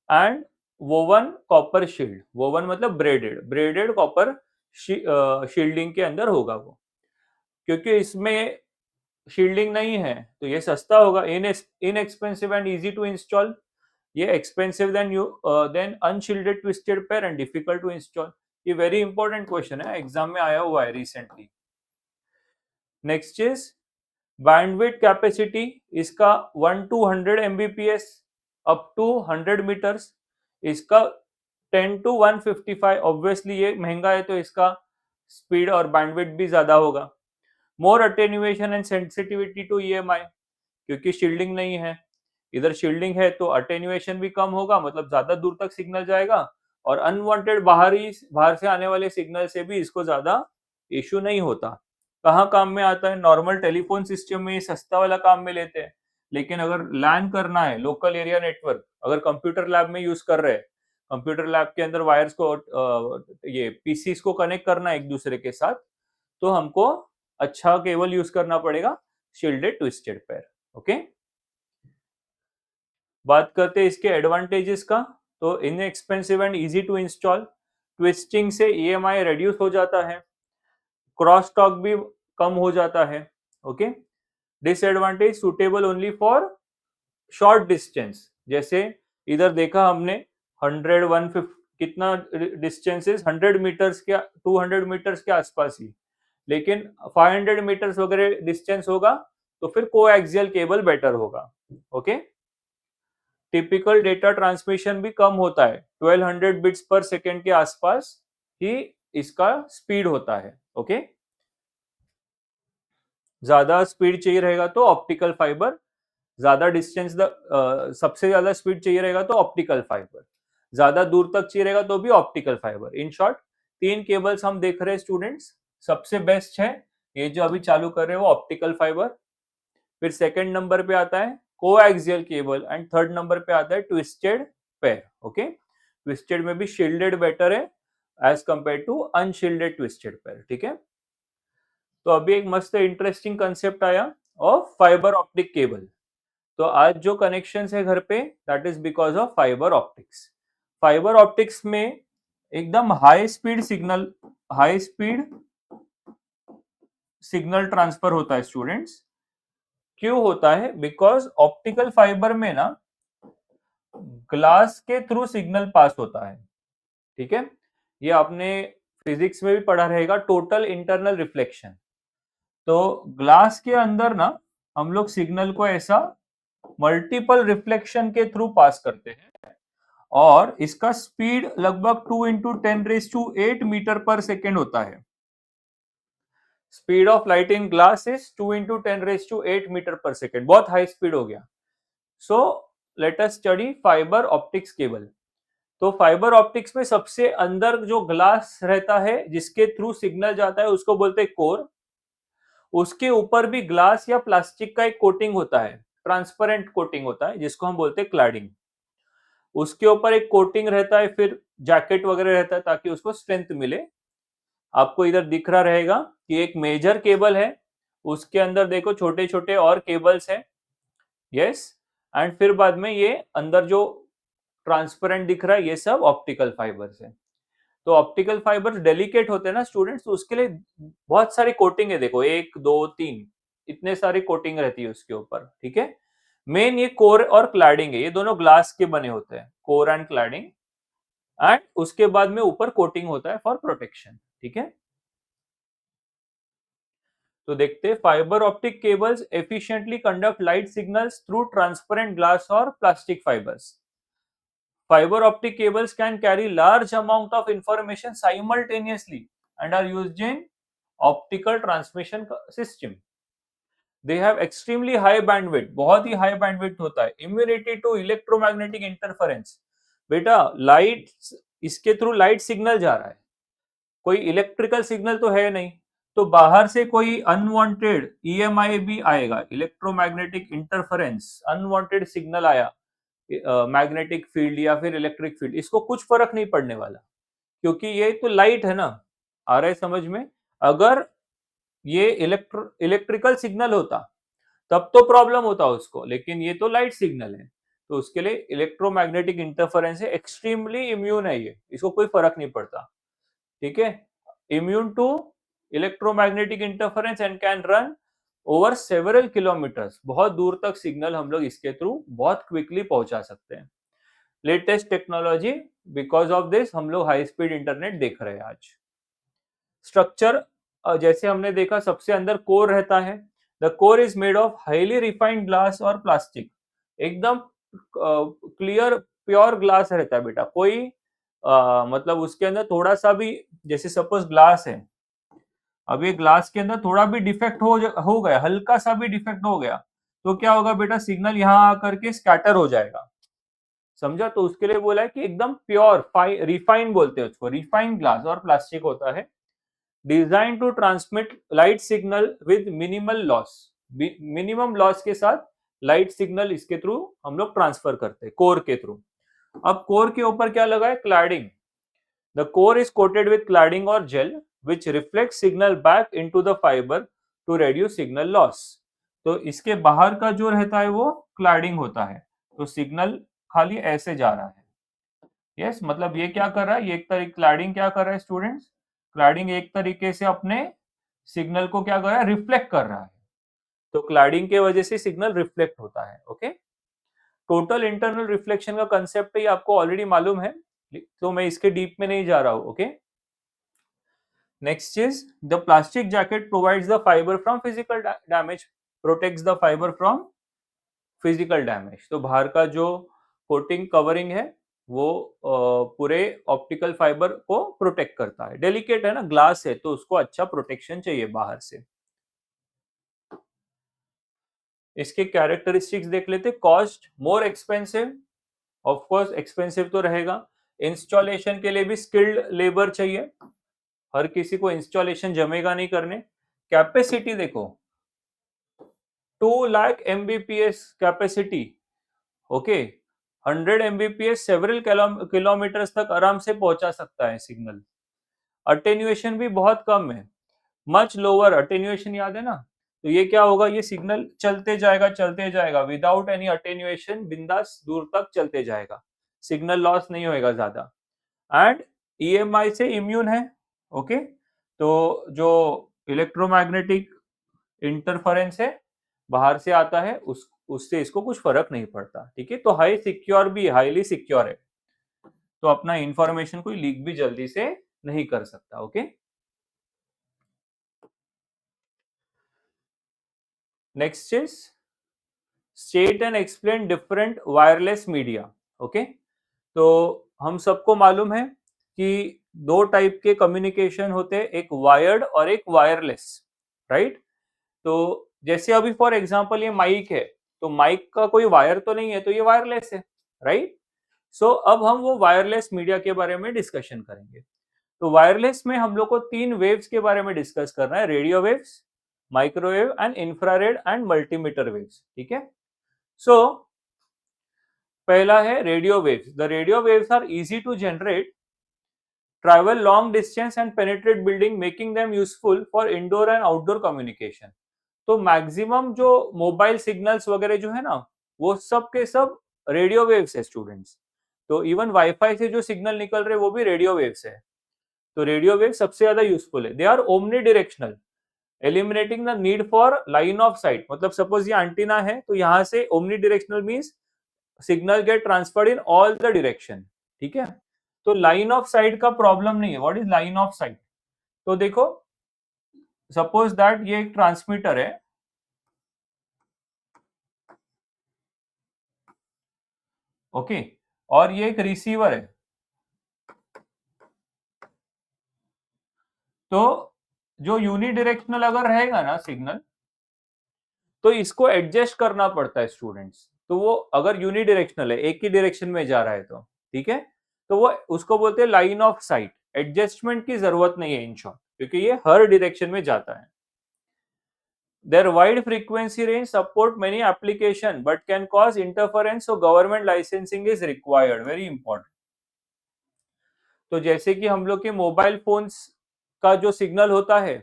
and woven copper shield, woven मतलब ब्रेडेड, ब्रेडेड कॉपर शील्डिंग के अंदर होगा वो। क्योंकि इसमें शील्डिंग नहीं है तो ये सस्ता होगा, inexpensive and easy to install. ये expensive than unshielded twisted pair and difficult to install. ये वेरी इंपॉर्टेंट क्वेश्चन है, एग्जाम में आया हुआ है recently. Next is bandwidth capacity, इसका 1 to 100 Mbps up to 100 metres. इसका 10 to 155, ऑब्वियसली ये महंगा है तो इसका स्पीड और बैंडविड्थ भी ज्यादा होगा। मोर attenuation and sensitivity to EMI, क्योंकि शील्डिंग नहीं है। इधर शील्डिंग है तो अटेन्युएशन भी कम होगा, मतलब ज्यादा दूर तक सिग्नल जाएगा, और अनवांटेड बाहर से आने वाले सिग्नल से भी इसको ज्यादा इश्यू नहीं होता। कहाँ काम में आता है? नॉर्मल टेलीफोन सिस्टम में सस्ता वाला काम में लेते हैं, लेकिन अगर लैन करना है, लोकल एरिया नेटवर्क, अगर कंप्यूटर लैब में यूज कर रहे हैं, कंप्यूटर लैब के अंदर वायर्स को ये पीसीस को कनेक्ट करना है एक दूसरे के साथ, तो हमको अच्छा केबल यूज करना पड़ेगा, शील्डेड ट्विस्टेड पेयर। ओके, बात करते हैं इसके एडवांटेजेस का। तो inexpensive and easy to install, twisting से ईएमआई रिड्यूस हो जाता है, क्रॉस टॉक भी कम हो जाता है। Okay, disadvantage suitable only for short distance, जैसे इधर देखा हमने 100 150 कितना डिस्टेंसेस 100 मीटर्स के 200 मीटर्स के आसपास ही, लेकिन 500 मीटर्स वगैरह डिस्टेंस होगा तो फिर कोएक्सियल केबल बेटर होगा। ओके, टिपिकल डेटा ट्रांसमिशन भी कम होता है, 1200 बिट्स पर सेकेंड के आसपास ही इसका स्पीड होता है। ओके, ज्यादा स्पीड चाहिए रहेगा तो ऑप्टिकल फाइबर, ज्यादा डिस्टेंस सबसे ज्यादा स्पीड चाहिए रहेगा तो ऑप्टिकल फाइबर, ज्यादा दूर तक चाहिए रहेगा तो भी ऑप्टिकल फाइबर। इन शॉर्ट, तीन केबल्स हम देख रहे हैं स्टूडेंट्स, सबसे बेस्ट है ये जो अभी चालू कर रहे हैं वो ऑप्टिकल फाइबर, फिर सेकंड नंबर पे आता है coaxial cable, and third number पे आता है ट्विस्टेड पेयर। ओके, ट्विस्टेड में भी शील्डेड बेटर है as compare to unshielded twisted pair. ठीक है, तो अभी एक मस्त इंटरेस्टिंग कंसेप्ट आया ऑफ फाइबर ऑप्टिक केबल। तो आज जो कनेक्शन है घर पे, that is because of fibre optics. Fibre optics में एकदम हाई स्पीड सिग्नल ट्रांसफर होता है स्टूडेंट्स। क्यों होता है? बिकॉज ऑप्टिकल फाइबर में ना ग्लास के थ्रू सिग्नल पास होता है। ठीक है, ये आपने फिजिक्स में भी पढ़ा रहेगा, टोटल इंटरनल रिफ्लेक्शन। तो ग्लास के अंदर ना हम लोग सिग्नल को ऐसा मल्टीपल रिफ्लेक्शन के थ्रू पास करते हैं, और इसका स्पीड लगभग 2 इंटू 10⁸ मीटर पर सेकेंड होता है। Speed of light in glass is 2 into 10⁸ metre per second, बहुत हाई स्पीड हो गया। So let us study fibre optics cable. तो फाइबर ऑप्टिक्स में सबसे अंदर जो ग्लास रहता है जिसके थ्रू सिग्नल जाता है उसको बोलते हैं कोर। उसके ऊपर भी ग्लास या प्लास्टिक का एक कोटिंग होता है, ट्रांसपेरेंट कोटिंग होता है जिसको हम बोलते हैं क्लैडिंग। उसके ऊपर एक कोटिंग रहता है, फिर जैकेट वगैरह रहता है ताकि उसको स्ट्रेंथ मिले। आपको इधर दिख रहा रहेगा कि एक मेजर केबल है, उसके अंदर देखो छोटे छोटे और केबल्स हैं। यस, एंड फिर बाद में ये अंदर जो ट्रांसपेरेंट दिख रहा है ये सब ऑप्टिकल फाइबर्स है। तो ऑप्टिकल फाइबर्स डेलिकेट होते हैं ना स्टूडेंट्स, तो उसके लिए बहुत सारी कोटिंग है, देखो 1 2 3 इतने सारी कोटिंग रहती है उसके ऊपर। ठीक है, मेन ये कोर और क्लैडिंग है, ये दोनों ग्लास के बने होते हैं, कोर एंड क्लैडिंग, एंड उसके बाद में ऊपर कोटिंग होता है फॉर प्रोटेक्शन। ठीक है, तो देखते हैं fibre optic cables efficiently conduct light signals through transparent glass और plastic fibres. Fiber optic cables can carry large amount of information simultaneously and are used in optical transmission system. They have extremely high bandwidth, बहुत ही high bandwidth होता है। Immunity to electromagnetic interference, बेटा light, इसके through light signal जा रहा है, कोई electrical signal तो है नहीं, तो बाहर से कोई अनवांटेड ईएमआई भी आएगा, इलेक्ट्रोमैग्नेटिक इंटरफेरेंस, अनवांटेड सिग्नल आया, मैग्नेटिक फील्ड या फिर इलेक्ट्रिक फील्ड, इसको कुछ फर्क नहीं पड़ने वाला, क्योंकि ये तो लाइट है ना। आ रहा है समझ में? अगर ये इलेक्ट्रिकल सिग्नल होता तब तो प्रॉब्लम होता उसको, लेकिन ये तो लाइट सिग्नल है, तो उसके लिए इलेक्ट्रोमैग्नेटिक इंटरफेरेंस है, एक्सट्रीमली इम्यून है ये, इसको कोई फर्क नहीं पड़ता। ठीक है, immune to electromagnetic interference and can run over several kilometres, बहुत दूर तक सिग्नल हम लोग इसके थ्रू बहुत क्विकली पहुंचा सकते हैं। Latest technology, because of this हम लोग हाई स्पीड इंटरनेट देख रहे हैं आज। स्ट्रक्चर, जैसे हमने देखा सबसे अंदर कोर रहता है, the core is made of highly refined glass और प्लास्टिक, एकदम क्लियर प्योर ग्लास रहता है बेटा, कोई मतलब उसके अंदर थोड़ा सा भी, जैसे सपोज ग्लास है, अब ये ग्लास के अंदर थोड़ा भी डिफेक्ट हो गया, हल्का सा भी डिफेक्ट हो गया, तो क्या होगा बेटा, सिग्नल यहाँ आकर के स्कैटर हो जाएगा, समझा। तो उसके लिए बोला है कि एकदम प्योर रिफाइन बोलते हैं उसको, रिफाइन ग्लास और प्लास्टिक होता है, design to transmit light signal with minimal loss, minimum loss के साथ लाइट सिग्नल इसके थ्रू हम लोग ट्रांसफर करते हैं कोर के थ्रू। अब कोर के ऊपर क्या लगा है, cladding. The core is coated with cladding और gel which reflect signal back into the fibre to reduce signal loss. तो इसके बाहर का जो रहता है वो क्लैडिंग होता है, तो सिग्नल खाली ऐसे जा रहा है। यस, मतलब ये क्या कर रहा है, ये एक तरीके क्लैडिंग क्या कर रहा है स्टूडेंट्स, क्लैडिंग एक तरीके से अपने सिग्नल को क्या कर रहा है, रिफ्लेक्ट कर रहा है। तो क्लैडिंग के वजह से सिग्नल रिफ्लेक्ट होता है। ओके, टोटल इंटरनल रिफ्लेक्शन का कंसेप्ट है, ये आपको ऑलरेडी मालूम है, तो मैं इसके डीप में नहीं जा रहा हूं। Okay, next is the plastic jacket provides the fibre from physical damage, protects the fibre from physical damage. तो बाहर का जो कोटिंग कवरिंग है वो पूरे ऑप्टिकल फाइबर को प्रोटेक्ट करता है। डेलिकेट है ना, ग्लास है, तो उसको अच्छा प्रोटेक्शन चाहिए बाहर से। इसके कैरेक्टरिस्टिक्स देख लेते। Cost more expensive, of course expensive तो रहेगा। इंस्टॉलेशन के लिए भी स्किल्ड लेबर चाहिए, हर किसी को इंस्टॉलेशन जमेगा नहीं करने। कैपेसिटी देखो, 2 lakh Mbps capacity. Okay, 100 Mbps several kilometres तक आराम से पहुंचा सकता है सिग्नल। अटेन्युएशन भी बहुत कम है, मच लोअर अटेन्युएशन, याद है ना। तो ये क्या होगा, ये सिग्नल चलते जाएगा विदाउट एनी अटेन्युएशन, बिंदास दूर तक चलते जाएगा, सिग्नल लॉस नहीं होएगा ज्यादा। एंड ईएमआई से इम्यून है। ओके, तो जो इलेक्ट्रोमैग्नेटिक इंटरफेरेंस है बाहर से आता है, उससे इसको कुछ फर्क नहीं पड़ता। ठीक है, तो हाई सिक्योर भी, हाईली सिक्योर है, तो अपना इंफॉर्मेशन कोई लीक भी जल्दी से नहीं कर सकता। Okay, next is state and explain different wireless media. Okay, तो हम सबको मालूम है कि दो टाइप के कम्युनिकेशन होते हैं, एक वायर्ड और एक वायरलेस, राइट। तो जैसे अभी फॉर एग्जांपल ये माइक है, तो माइक का कोई वायर तो नहीं है, तो ये वायरलेस है, राइट। सो अब हम वो वायरलेस मीडिया के बारे में डिस्कशन करेंगे। तो वायरलेस में हम लोग को 3 वेव्स के बारे में डिस्कस करना है, radio waves, microwave and infrared and multimeter waves. ठीक है, सो पहला है radio waves. The radio waves are easy to generate, travel long distance and penetrate building, making them useful for indoor and outdoor communication। तो maximum जो mobile signals वगैरह जो है ना, वो सब के सब रेडियो वेव्स है स्टूडेंट्स। तो इवन वाईफाई से जो सिग्नल निकल रहे वो भी रेडियो वेव्स है। तो रेडियो वेव सबसे ज्यादा यूजफुल है। They are omnidirectional, eliminating the need for line of sight. मतलब सपोज ये एंटीना है, तो यहाँ से omnidirectional means signal get transferred in all the direction. ठीक है, तो लाइन ऑफ साइट का प्रॉब्लम नहीं है। What is line of sight? तो देखो, सपोज दैट ये एक ट्रांसमीटर है, ओके, और ये एक रिसीवर है। तो जो यूनिडायरेक्शनल अगर रहेगा ना सिग्नल, तो इसको एडजस्ट करना पड़ता है स्टूडेंट्स। तो वो अगर यूनिडायरेक्शनल है, एक ही डायरेक्शन में जा रहा है, तो ठीक है, तो वो उसको बोलते हैं लाइन ऑफ साइट। एडजस्टमेंट की जरूरत नहीं है इन शॉर्ट, क्योंकि ये हर डायरेक्शन में जाता है। Their wide frequency range support many application but can cause interference, so government licensing is required, very important। तो जैसे कि हम लोग के मोबाइल फोन्स का जो सिग्नल होता है,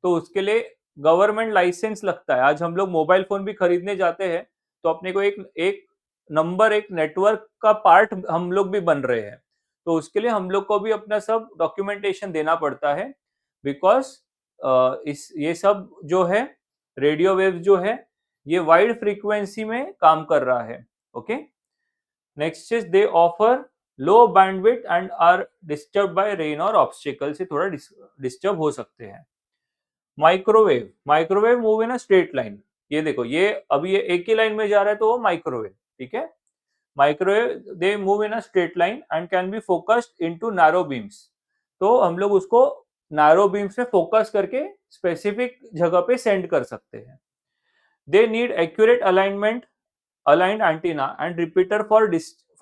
तो उसके लिए गवर्नमेंट लाइसेंस लगता है। आज हम लोग मोबाइल फोन भी खरीदने जाते हैं, तो अपने को एक एक नंबर, एक नेटवर्क का पार्ट हम लोग भी बन रहे हैं, तो उसके लिए हम लोग को भी अपना सब डॉक्यूमेंटेशन देना पड़ता है। बिकॉज इस ये सब जो है रेडियो वेव जो है, ये वाइड फ्रीक्वेंसी में काम कर रहा है। Okay, next is they offer low bandwidth and are disturb by rain और ऑब्स्टिकल, से थोड़ा डिस्टर्ब हो सकते हैं। Microwave, microwave move in a straight line. ये देखो, ये अभी ये एक ही लाइन में जा रहा है, तो वो माइक्रोवेव। ठीक है, microwave they move in a straight line and can be focused into narrow beams. तो हम लोग उसको नैरो बीम्स में फोकस करके स्पेसिफिक जगह पे सेंड कर सकते हैं। They need accurate alignment, aligned antenna and repeater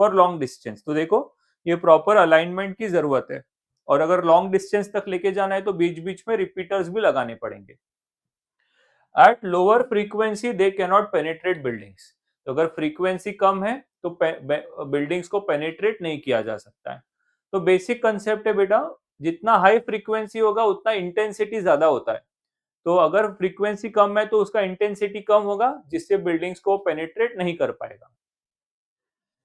for long distance. तो देखो ये प्रॉपर अलाइनमेंट की जरूरत है, और अगर लॉन्ग डिस्टेंस तक लेके जाना है तो बीच बीच में रिपीटर्स भी लगाने पड़ेंगे। At lower frequency they cannot penetrate buildings. तो अगर फ्रीक्वेंसी कम है तो बिल्डिंग्स को पेनिट्रेट नहीं किया जा सकता है। तो बेसिक कंसेप्ट है बेटा, जितना हाई फ्रीक्वेंसी होगा उतना इंटेंसिटी ज्यादा होता है। तो अगर फ्रीक्वेंसी कम है तो उसका इंटेंसिटी कम होगा, जिससे बिल्डिंग्स को पेनिट्रेट नहीं कर पाएगा।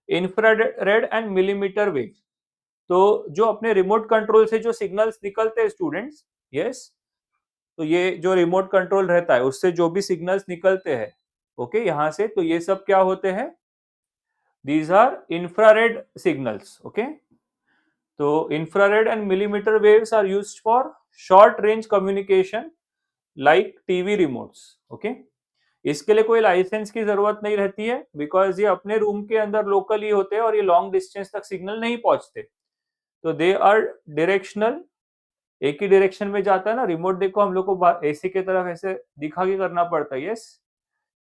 इंफ्रारेड एंड मिलीमीटर वेव, तो जो अपने रिमोट कंट्रोल से जो सिग्नल्स निकलते हैं स्टूडेंट्स, यस, तो ये जो रिमोट कंट्रोल रहता है उससे जो भी सिग्नल्स निकलते हैं, ओके, यहाँ से, तो ये सब क्या होते हैं, these are infrared signals, okay. तो infrared and millimetre waves are used for short range communication like TV remotes, okay. इसके लिए कोई लाइसेंस की जरूरत नहीं रहती है, बिकॉज ये अपने रूम के अंदर लोकल ही होते हैं और ये लॉन्ग डिस्टेंस तक सिग्नल नहीं पहुंचते। तो दे आर डायरेक्शनल, एक ही डायरेक्शन में जाता है ना रिमोट, देखो हम लोग को एसी की तरफ ऐसे दिखा के करना पड़ता है, yes.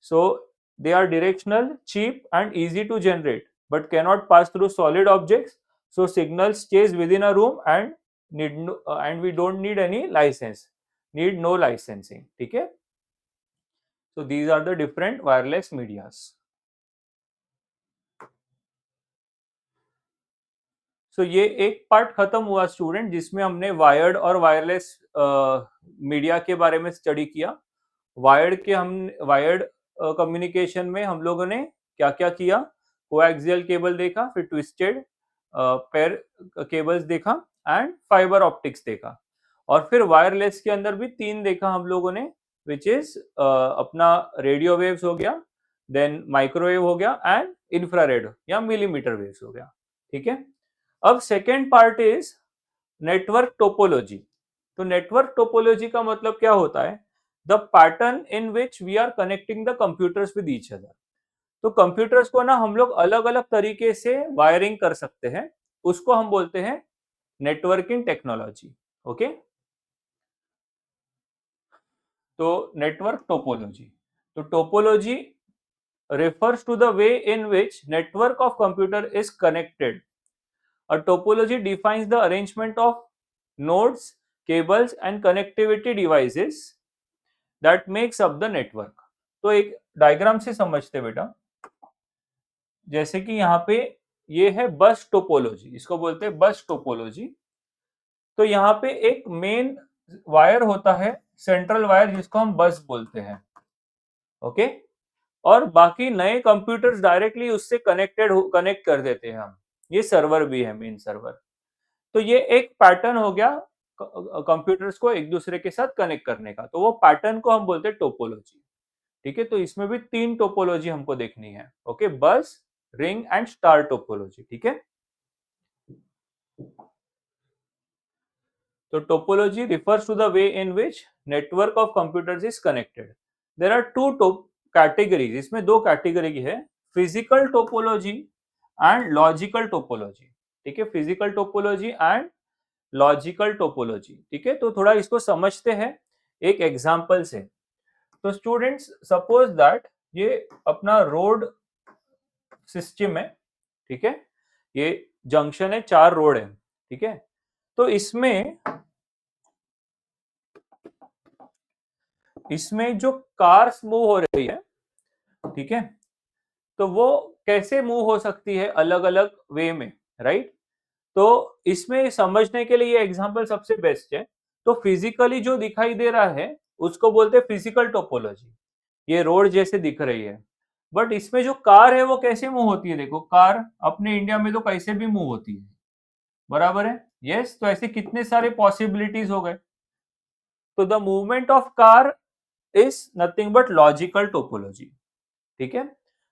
So they are directional, cheap and easy to generate, but cannot pass through solid objects, so signal stays within a room and we don't need any license, need no licensing, ठीक है। So these are the different wireless medias. So ये एक part खत्म हुआ student, जिसमें हमने wired और wireless media के बारे में स्टडी किया। वायर्ड कम्युनिकेशन में हम लोगों ने क्या क्या किया, कोएक्सियल केबल देखा, फिर ट्विस्टेड पेयर केबल्स देखा एंड फाइबर ऑप्टिक्स देखा, और फिर वायरलेस के अंदर भी तीन देखा हम लोगों ने, विच इज अपना रेडियो वेव्स हो गया, देन माइक्रोवेव हो गया एंड इंफ्रारेड या मिलीमीटर वेव्स हो गया, ठीक है। अब second part is network topology. तो नेटवर्क टोपोलॉजी का मतलब क्या होता है, the pattern in which we are connecting the computers with each other. तो कंप्यूटर्स को ना हम लोग अलग अलग तरीके से वायरिंग कर सकते हैं, उसको हम बोलते हैं नेटवर्किंग टेक्नोलॉजी, ओके। तो नेटवर्क टोपोलॉजी, तो topology refers to the way in which network of computer is connected. A topology defines the arrangement of nodes, cables and connectivity devices that makes up the network. तो एक diagram से समझते बेटा, जैसे कि यहाँ पे ये है बस टोपोलॉजी, इसको बोलते हैं बस टोपोलॉजी। तो यहाँ पे एक मेन वायर होता है, सेंट्रल वायर, जिसको हम बस बोलते हैं, ओके। और बाकी नए कंप्यूटर्स डायरेक्टली उससे कनेक्ट कर देते हैं हम, ये सर्वर भी है, मेन सर्वर। तो ये एक पैटर्न हो गया कंप्यूटर्स को एक दूसरे के साथ कनेक्ट करने का, तो वो पैटर्न को हम बोलते हैं टोपोलॉजी, ठीक है। तो इसमें भी तीन टोपोलॉजी हमको देखनी है, ओके, बस, रिंग एंड स्टार टोपोलॉजी, ठीक है। तो topology refers to the way in which network of computers is connected. There are two categories, इसमें दो कैटेगरी है, physical topology and logical topology, ठीक है, physical topology and logical topology, ठीक है। तो थोड़ा इसको समझते हैं एक एग्जांपल से। तो स्टूडेंट्स सपोज दैट ये अपना रोड सिस्टम है, ठीक है, ये जंक्शन है, चार रोड है, ठीक है। तो इसमें जो कार्स मूव हो रही है, ठीक है, तो वो कैसे मूव हो सकती है अलग अलग वे में, राइट। तो इसमें समझने के लिए ये एग्जांपल सबसे बेस्ट है। तो फिजिकली जो दिखाई दे रहा है उसको बोलते हैं फिजिकल टोपोलॉजी, ये रोड जैसे दिख रही है। बट इसमें जो कार है वो कैसे मूव होती है, देखो कार अपने इंडिया में तो कैसे भी मूव होती है, बराबर है, यस। तो ऐसे कितने सारे पॉसिबिलिटीज हो गए। तो the movement of car is nothing but logical topology, ठीक है।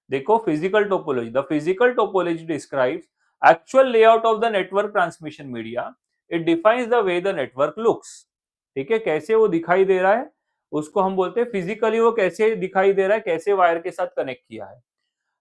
देखो physical topology, the physical topology describes actual layout of the network transmission media, it defines the way the network looks, ठीक है, कैसे वो दिखाई दे रहा है उसको हम बोलते हैं फिजिकली, वो कैसे दिखाई दे रहा है, कैसे वायर के साथ कनेक्ट किया है।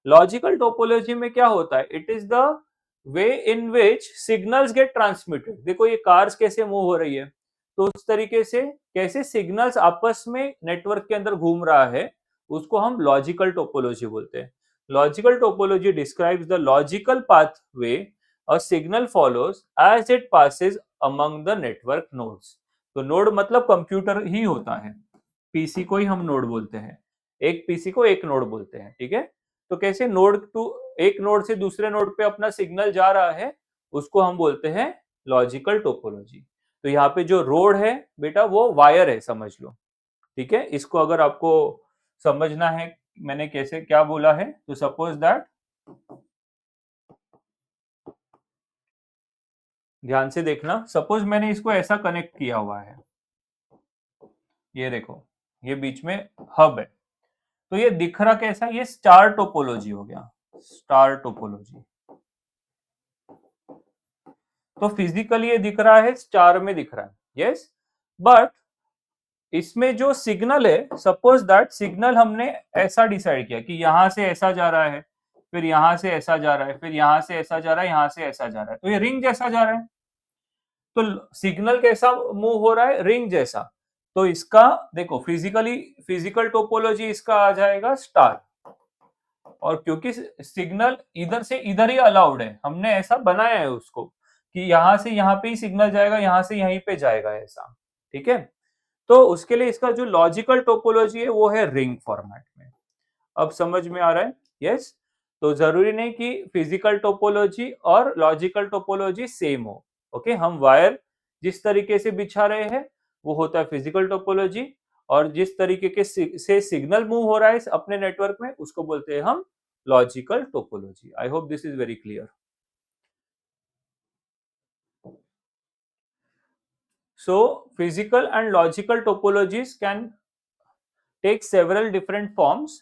लॉजिकल टोपोलॉजी में क्या होता है, it is the way in which signals get transmitted. देखो ये कार्स कैसे मूव हो रही है, तो उस तरीके से कैसे सिग्नल्स आपस में नेटवर्क के अंदर घूम रहा है, उसको हम लॉजिकल टोपोलॉजी बोलते हैं। Logical topology describes the logical pathway a signal follows as it passes among the network nodes. तो नोड मतलब कंप्यूटर ही होता है, पीसी को ही हम नोड बोलते हैं, एक पीसी को एक नोड बोलते हैं, ठीक है। तो कैसे नोड टू एक नोड से दूसरे नोड पे अपना सिग्नल जा रहा है, उसको हम बोलते हैं लॉजिकल टोपोलॉजी। तो यहाँ पे जो रोड है बेटा वो वायर है, समझ लो, ठीक है। इसको अगर आपको समझना है मैंने कैसे क्या बोला है, तो सपोज दैट, ध्यान से देखना, सपोज मैंने इसको ऐसा कनेक्ट किया हुआ है, ये देखो, ये बीच में हब है, तो ये दिख रहा कैसा, ये स्टार टोपोलॉजी हो गया, स्टार टोपोलॉजी। तो फिजिकली ये दिख रहा है, स्टार में दिख रहा है, यस। बट इसमें जो सिग्नल है, सपोज दैट सिग्नल हमने ऐसा डिसाइड किया कि यहां से ऐसा जा रहा है, फिर यहां से ऐसा जा रहा है, फिर यहां से ऐसा जा रहा है, यहां से ऐसा जा रहा है, तो ये रिंग जैसा जा रहा है। तो सिग्नल कैसा मूव हो रहा है, रिंग जैसा। तो इसका देखो फिजिकल टोपोलॉजी इसका आ जाएगा स्टार। और क्योंकि सिग्नल इधर से इधर ही अलाउड है, हमने ऐसा बनाया है उसको कि यहां से यहां पे ही सिग्नल जाएगा, यहां से यहीं पे जाएगा, ऐसा, ठीक है। तो उसके लिए इसका जो लॉजिकल टोपोलॉजी है वो है रिंग फॉर्मेट में। अब समझ में आ रहा है, यस। तो जरूरी नहीं कि फिजिकल टोपोलॉजी और लॉजिकल टोपोलॉजी सेम हो, ओके। हम वायर जिस तरीके से बिछा रहे हैं वो होता है फिजिकल टोपोलॉजी, और जिस तरीके के से सिग्नल मूव हो रहा है अपने नेटवर्क में, उसको बोलते हैं हम logical topology. I hope this is very clear. So physical and logical topologies can take several different forms,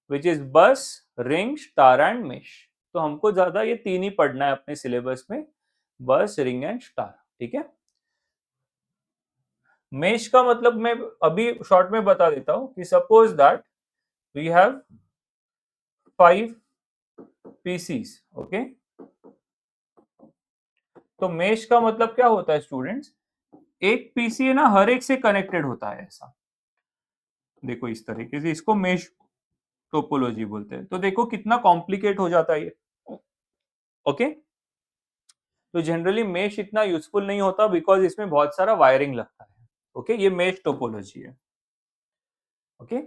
which is bus, ring, star and mesh. तो हमको ज्यादा ये तीन ही पढ़ना है अपने सिलेबस में, बस, रिंग एंड स्टार, ठीक है। मेश का मतलब मैं अभी शॉर्ट में बता देता हूं कि suppose that we have 5 PCs, okay. तो मेश का मतलब क्या होता है स्टूडेंट्स, एक पीसी है ना, हर एक से कनेक्टेड होता है, ऐसा देखो, इस तरीके से इसको मेश टोपोलॉजी बोलते हैं। तो देखो कितना कॉम्प्लिकेट हो जाता है ये, ओके। तो जनरली मेश इतना यूजफुल नहीं होता बिकॉज इसमें बहुत सारा वायरिंग लगता है, ओके। ये मेश टोपोलॉजी है, ओके।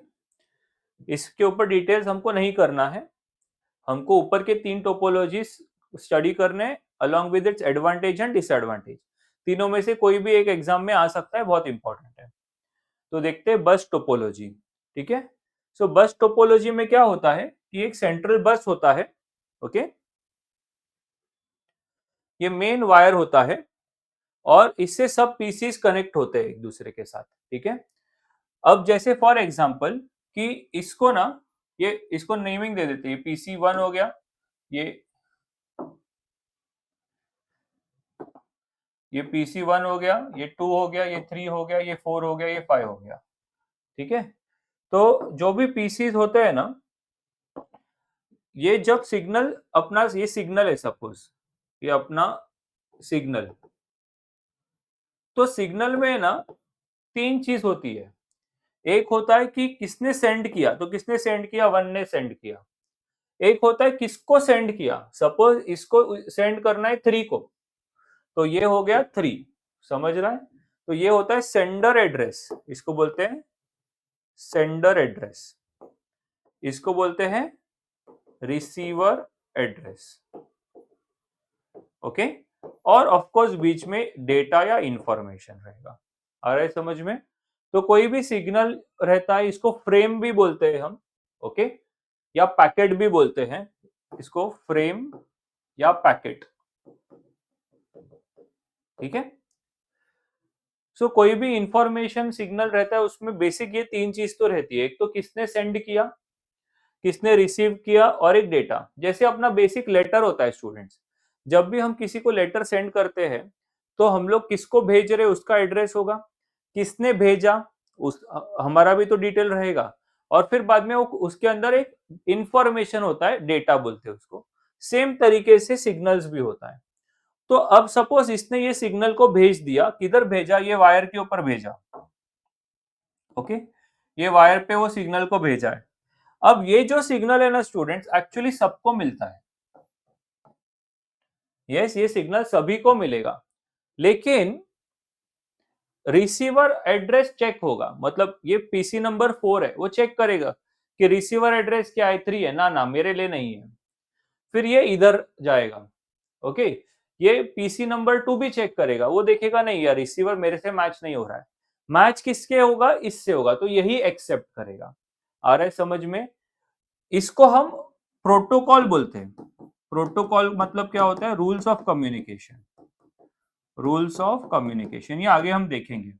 इसके ऊपर डिटेल्स हमको नहीं करना है, हमको ऊपर के तीन टोपोलॉजीज स्टडी करने along with its advantage and disadvantage. तीनों में से कोई भी एक एग्जाम में आ सकता है, बहुत इंपॉर्टेंट है। तो देखते हैं बस टोपोलॉजी, ठीक है। सो बस टोपोलॉजी में क्या होता है कि एक सेंट्रल बस होता है, ओके। ये मेन वायर होता है और इससे सब पीसीस कनेक्ट होते हैं एक दूसरे के साथ, ठीक है। अब जैसे फॉर एग्जांपल कि इसको ना, ये इसको नेमिंग दे देते हैं, पीसी 1 हो गया, ये ये पीसी 1 हो गया, ये 2 हो गया, ये 3 हो गया, ये 4 हो गया, ये 5 हो गया, ठीक है। तो जो भी पीसीस होते हैं ना, ये जब सिग्नल अपना, ये सिग्नल है सपोज, ये अपना सिग्नल, तो सिग्नल में ना तीन चीज होती है। एक होता है कि किसने सेंड किया, तो किसने सेंड किया, 1 ने सेंड किया। एक होता है किसको सेंड किया, सपोज इसको सेंड करना है 3 को, तो ये हो गया 3, समझ रहा है। तो ये होता है सेंडर एड्रेस, इसको बोलते हैं सेंडर एड्रेस, इसको बोलते हैं रिसीवर एड्रेस, ओके। और ऑफ कोर्स बीच में डेटा या इंफॉर्मेशन रहेगा, आ रहा है समझ में। तो कोई भी सिग्नल रहता है, इसको फ्रेम भी बोलते हैं हम, ओके, या पैकेट भी बोलते हैं, इसको फ्रेम या पैकेट, ठीक है। सो कोई भी इंफॉर्मेशन सिग्नल रहता है उसमें बेसिक ये तीन चीज तो रहती है, एक तो किसने सेंड किया, किसने रिसीव किया, और एक डेटा। जैसे अपना बेसिक लेटर होता है स्टूडेंट्स, जब भी हम किसी को लेटर सेंड करते हैं तो हम लोग किसको भेज रहे हैं उसका एड्रेस होगा, किसने भेजा उस हमारा भी तो डिटेल रहेगा, और फिर बाद में वो उसके अंदर एक इंफॉर्मेशन होता है, डेटा बोलते हैं उसको। सेम तरीके से सिग्नल्स भी होता है, तो अब सपोज इसने ये सिग्नल को भेज दिया, किधर भेजा, ये वायर के ऊपर भेजा, ओके, ये वायर पे वो सिग्नल को भेजा है। अब ये जो सिग्नल है ना स्टूडेंट्स, एक्चुअली सबको मिलता है, यस, ये सिग्नल सभी को मिलेगा, लेकिन रिसीवर एड्रेस चेक होगा, मतलब ये पीसी नंबर 4 है, वो चेक करेगा कि रिसीवर एड्रेस क्या है, 3 है ना, ना मेरे लिए नहीं है, फिर ये इधर जाएगा, ओके। ये पीसी नंबर 2 भी चेक करेगा, वो देखेगा नहीं यार रिसीवर मेरे से मैच नहीं हो रहा है, मैच किसके होगा, इससे होगा, तो यही एक्सेप्ट करेगा। आ रहा है समझ में? इसको हम प्रोटोकॉल बोलते हैं। प्रोटोकॉल मतलब क्या होता है, rules of communication, rules of communication, ये आगे हम देखेंगे,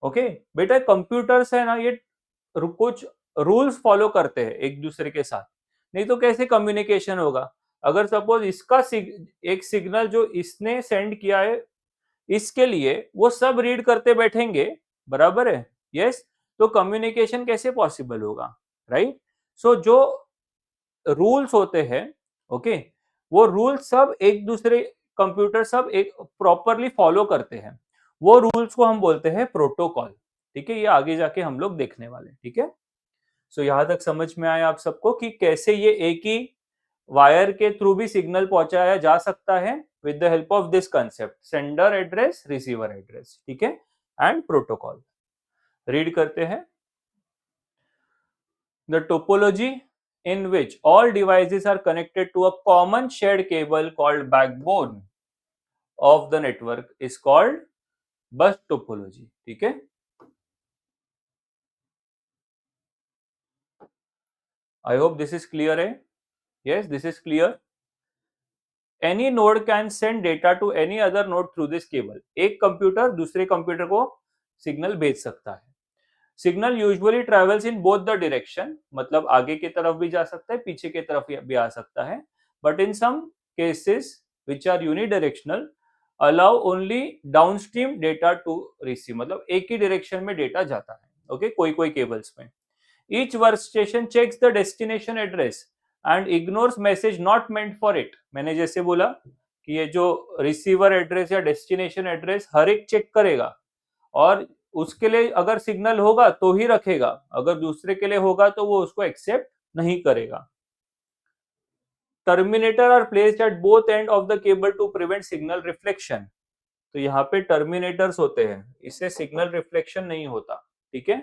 ओके। बेटा कंप्यूटर्स है ना, ये कुछ रूल्स फॉलो करते हैं एक दूसरे के साथ, नहीं तो कैसे कम्युनिकेशन होगा। अगर सपोज इसका एक सिग्नल जो इसने सेंड किया है, इसके लिए वो सब रीड करते बैठेंगे, बराबर है, यस, तो कम्युनिकेशन कैसे पॉसिबल होगा, राइट। सो जो रूल्स होते हैं, ओके, वो रूल्स सब एक दूसरे कंप्यूटर सब एक प्रॉपरली फॉलो करते हैं, वो रूल्स को हम बोलते हैं प्रोटोकॉल, ठीक है, ये आगे जाके हम लोग देखने वाले, ठीक है। सो यहां तक समझ में आया आप सबको कि कैसे ये एक ही वायर के थ्रू भी सिग्नल पहुंचाया जा सकता है with the help of this concept, sender address, receiver address, ठीक है, एंड प्रोटोकॉल। रीड करते हैं। The topology in which all devices are connected to a common shared cable called backbone of the network is called bus topology, ठीक है। I hope this is clear है। Yes, this is clear. Any node can send data to any other node through this cable. एक computer दूसरे computer को signal भेज सकता है। Signal usually travels in both the direction, मतलब आगे की तरफ भी जा सकता है, पीछे की तरफ भी आ सकता है, but in some cases which are unidirectional allow only downstream data to receive, मतलब एक ही डायरेक्शन में डेटा जाता है, ओके, कोई कोई केबल्स में। Each workstation checks the destination address and ignores message not meant for it. मैंने जैसे बोला कि ये जो रिसीवर एड्रेस या डेस्टिनेशन एड्रेस हर एक चेक करेगा, और उसके लिए अगर सिग्नल होगा तो ही रखेगा, अगर दूसरे के लिए होगा तो वो उसको एक्सेप्ट नहीं करेगा। Terminator are placed at both end of the cable to prevent signal reflection. तो यहाँ पे टर्मिनेटर्स होते हैं, इससे सिग्नल रिफ्लेक्शन नहीं होता, ठीक है।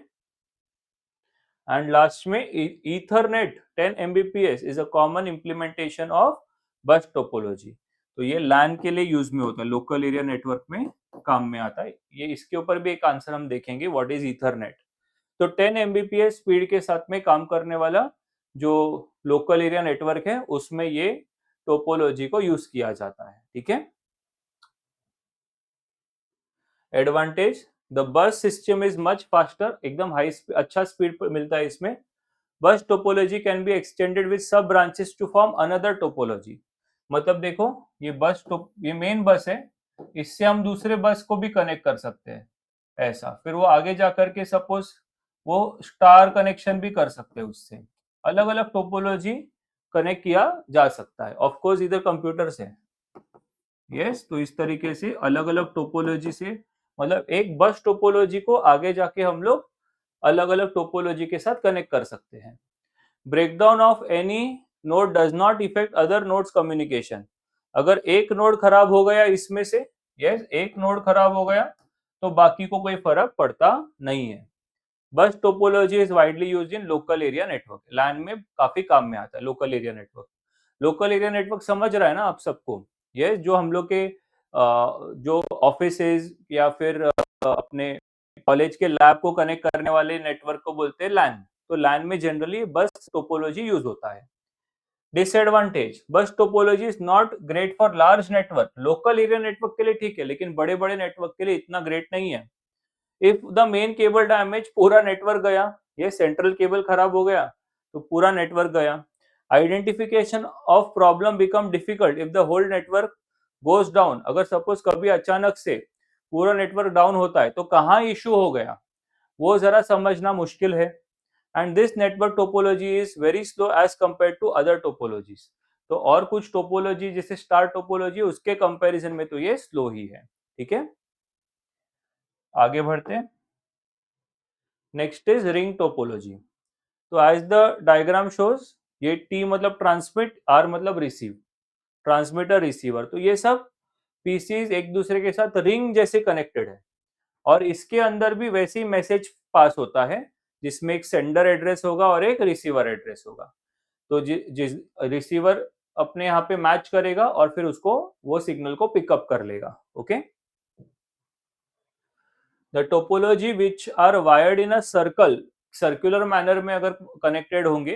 एंड लास्ट में Ethernet 10 Mbps is a common implementation of बस टोपोलॉजी। तो ये लैन के लिए यूज में होता है, लोकल एरिया नेटवर्क में काम में आता है ये। इसके ऊपर भी एक आंसर हम देखेंगे, व्हाट इज ईथरनेट। तो 10 Mbps स्पीड के साथ में काम करने वाला जो लोकल एरिया नेटवर्क है, उसमें ये टोपोलॉजी को यूज किया जाता है, ठीक है। Advantage, the bus system is much faster, एकदम हाई अच्छा स्पीड मिलता है इसमें। Bus topology can be extended with sub branches to form another topology. मतलब देखो, ये मेन बस है, इससे हम दूसरे बस को भी कनेक्ट कर सकते हैं, ऐसा, फिर वो आगे जाकर के सपोज वो स्टार कनेक्शन भी कर सकते हैं, उससे अलग अलग टोपोलॉजी कनेक्ट किया जा सकता है। ऑफ कोर्स इधर कंप्यूटर से, यस, तो इस तरीके से अलग अलग टोपोलॉजी से, मतलब एक बस टोपोलॉजी को आगे जाके हम लोग अलग अलग टोपोलॉजी के साथ कनेक्ट कर सकते हैं। Breakdown of any node does not effect other nodes communication. अगर एक नोड खराब हो गया इसमें से, यस, एक नोड खराब हो गया तो बाकी को कोई फर्क पड़ता नहीं है। Bus topology is widely used in local area network. LAN में काफी काम में आता है local area network. Local area network समझ रहा है ना आप सबको, ये जो हम लोग के जो ऑफिसेज या फिर अपने कॉलेज के लैब को कनेक्ट करने वाले नेटवर्क को बोलते हैं लैन। तो लैन में जनरली बस टोपोलॉजी यूज होता है। डिसएडवांटेज, बस topology is not great for large network. Local area network के लिए ठीक है, लेकिन बड़े बड़े नेटवर्क के लिए इतना ग्रेट नहीं है। If the main cable damage, पूरा नेटवर्क गया, ये सेंट्रल केबल खराब हो गया तो पूरा नेटवर्क गया। Identification of problem become difficult if the whole network goes down. अगर सपोज कभी अचानक से पूरा नेटवर्क डाउन होता है तो कहाँ इश्यू हो गया वो जरा समझना मुश्किल है। And this network topology is very slow as compare to other topologies. तो और कुछ टोपोलॉजी जैसे स्टार टोपोलॉजी उसके कंपैरिजन में तो ये स्लो ही है। ठीक है, आगे बढ़ते हैं। Next is ring topology. तो एज द डायग्राम शोज, ये टी मतलब ट्रांसमिट, आर मतलब रिसीव, ट्रांसमीटर रिसीवर, तो ये सब पीसीज एक दूसरे के साथ रिंग जैसे कनेक्टेड है और इसके अंदर भी वैसे ही मैसेज पास होता है जिसमें एक सेंडर एड्रेस होगा और एक रिसीवर एड्रेस होगा। तो जिस रिसीवर अपने यहाँ पे मैच करेगा और फिर उसको वो सिग्नल को पिकअप कर लेगा। Okay, the topology which are wired in a circle, circular manner में अगर कनेक्टेड होंगे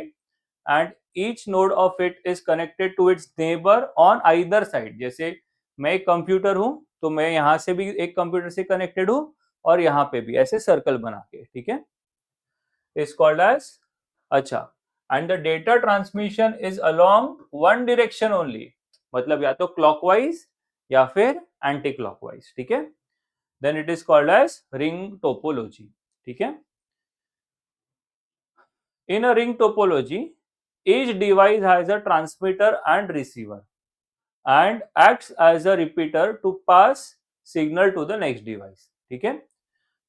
and each node of it is connected to its neighbour on either side. जैसे मैं एक कंप्यूटर हूं तो मैं यहां से भी एक कंप्यूटर से कनेक्टेड हूं और यहाँ पे भी, ऐसे सर्कल बना के। ठीक है, इज कॉल्ड एज, अच्छा, and the data transmission is along one direction only, मतलब या तो क्लॉकवाइज या फिर एंटी क्लॉकवाइज। ठीक है, then it is called as ring topology. ठीक है, in a ring topology, each device has a transmitter and receiver and acts as a repeater to pass signal to the next device। ठीक है,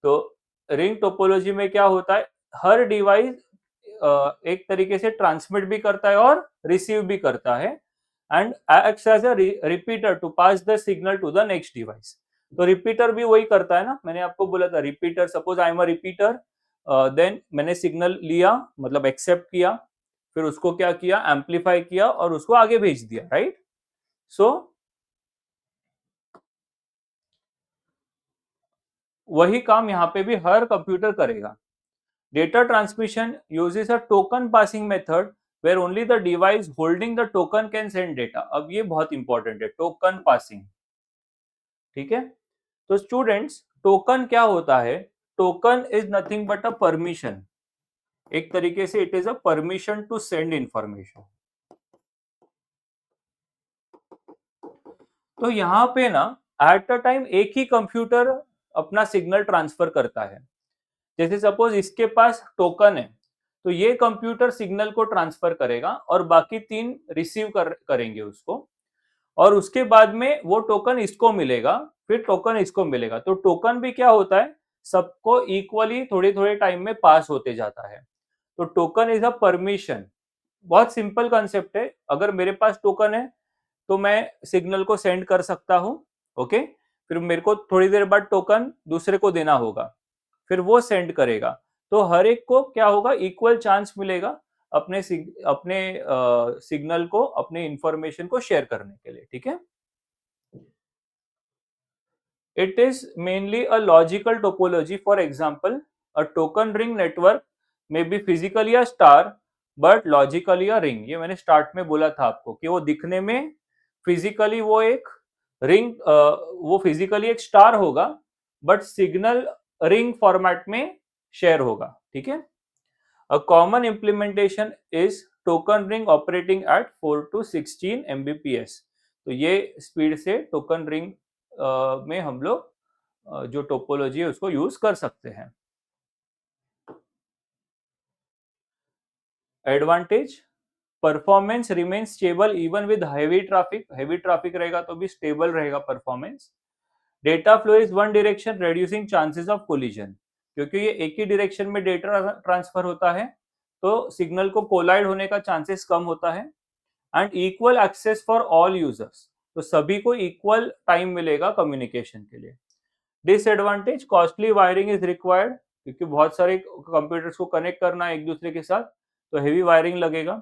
तो ring topology में क्या होता है, हर device एक तरीके से ट्रांसमिट भी करता है और रिसीव भी करता है and acts as a repeater to pass the signal to the next device. तो रिपीटर भी वही करता है ना, मैंने आपको बोला था repeater, suppose I am a repeater, then मैंने सिग्नल लिया मतलब एक्सेप्ट किया, फिर उसको क्या किया, एम्पलीफाई किया और उसको आगे भेज दिया, राइट। सो वही काम यहाँ पे भी हर कंप्यूटर करेगा। Data transmission uses a token passing method where only the device holding the token can send data। अब ये बहुत इंपॉर्टेंट है, टोकन पासिंग। ठीक है, तो स्टूडेंट्स टोकन क्या होता है, token is nothing but a permission, एक तरीके से it is a permission to send information. तो यहाँ पे ना एट अ टाइम एक ही कंप्यूटर अपना सिग्नल ट्रांसफर करता है। जैसे सपोज इसके पास टोकन है तो ये कंप्यूटर सिग्नल को ट्रांसफर करेगा और बाकी तीन रिसीव करेंगे उसको, और उसके बाद में वो टोकन इसको मिलेगा, फिर टोकन इसको मिलेगा। तो टोकन भी क्या होता है, सबको इक्वली थोड़े थोड़े टाइम में पास होते जाता है। तो टोकन इज अ परमिशन। बहुत सिंपल कंसेप्ट है, अगर मेरे पास टोकन है तो मैं सिग्नल को सेंड कर सकता हूं। ओके, फिर मेरे को थोड़ी देर बाद टोकन दूसरे को देना होगा, फिर वो सेंड करेगा। तो हर एक को क्या होगा, इक्वल चांस मिलेगा अपने सिग्नल को, अपने इंफॉर्मेशन को शेयर करने के लिए। ठीक है, it is mainly a logical topology. For example, a token ring network में be physically a star but logically a ring. ये मैंने स्टार्ट में बोला था आपको कि वो दिखने में फिजिकली वो एक रिंग, वो फिजिकली एक स्टार होगा बट सिग्नल रिंग फॉर्मेट में शेयर होगा। ठीक है, a common implementation is token ring operating at 4 to 16 mbps। तो ये स्पीड से टोकन रिंग में हम लोग जो टोपोलॉजी है उसको यूज कर सकते हैं। Advantage, performance remain stable even with heavy traffic, heavy traffic रहेगा तो भी स्टेबल रहेगा performance. Data flow is one direction reducing chances of collision, क्योंकि ये एक ही डायरेक्शन में डेटा ट्रांसफर होता है तो सिग्नल को कोलाइड होने का चांसेस कम होता है। And equal access for all users, तो सभी को इक्वल टाइम मिलेगा कम्युनिकेशन के लिए। Disadvantage, costly wiring is required, क्योंकि बहुत सारे कंप्यूटर्स को कनेक्ट करना है एक दूसरे के साथ तो हेवी वायरिंग लगेगा।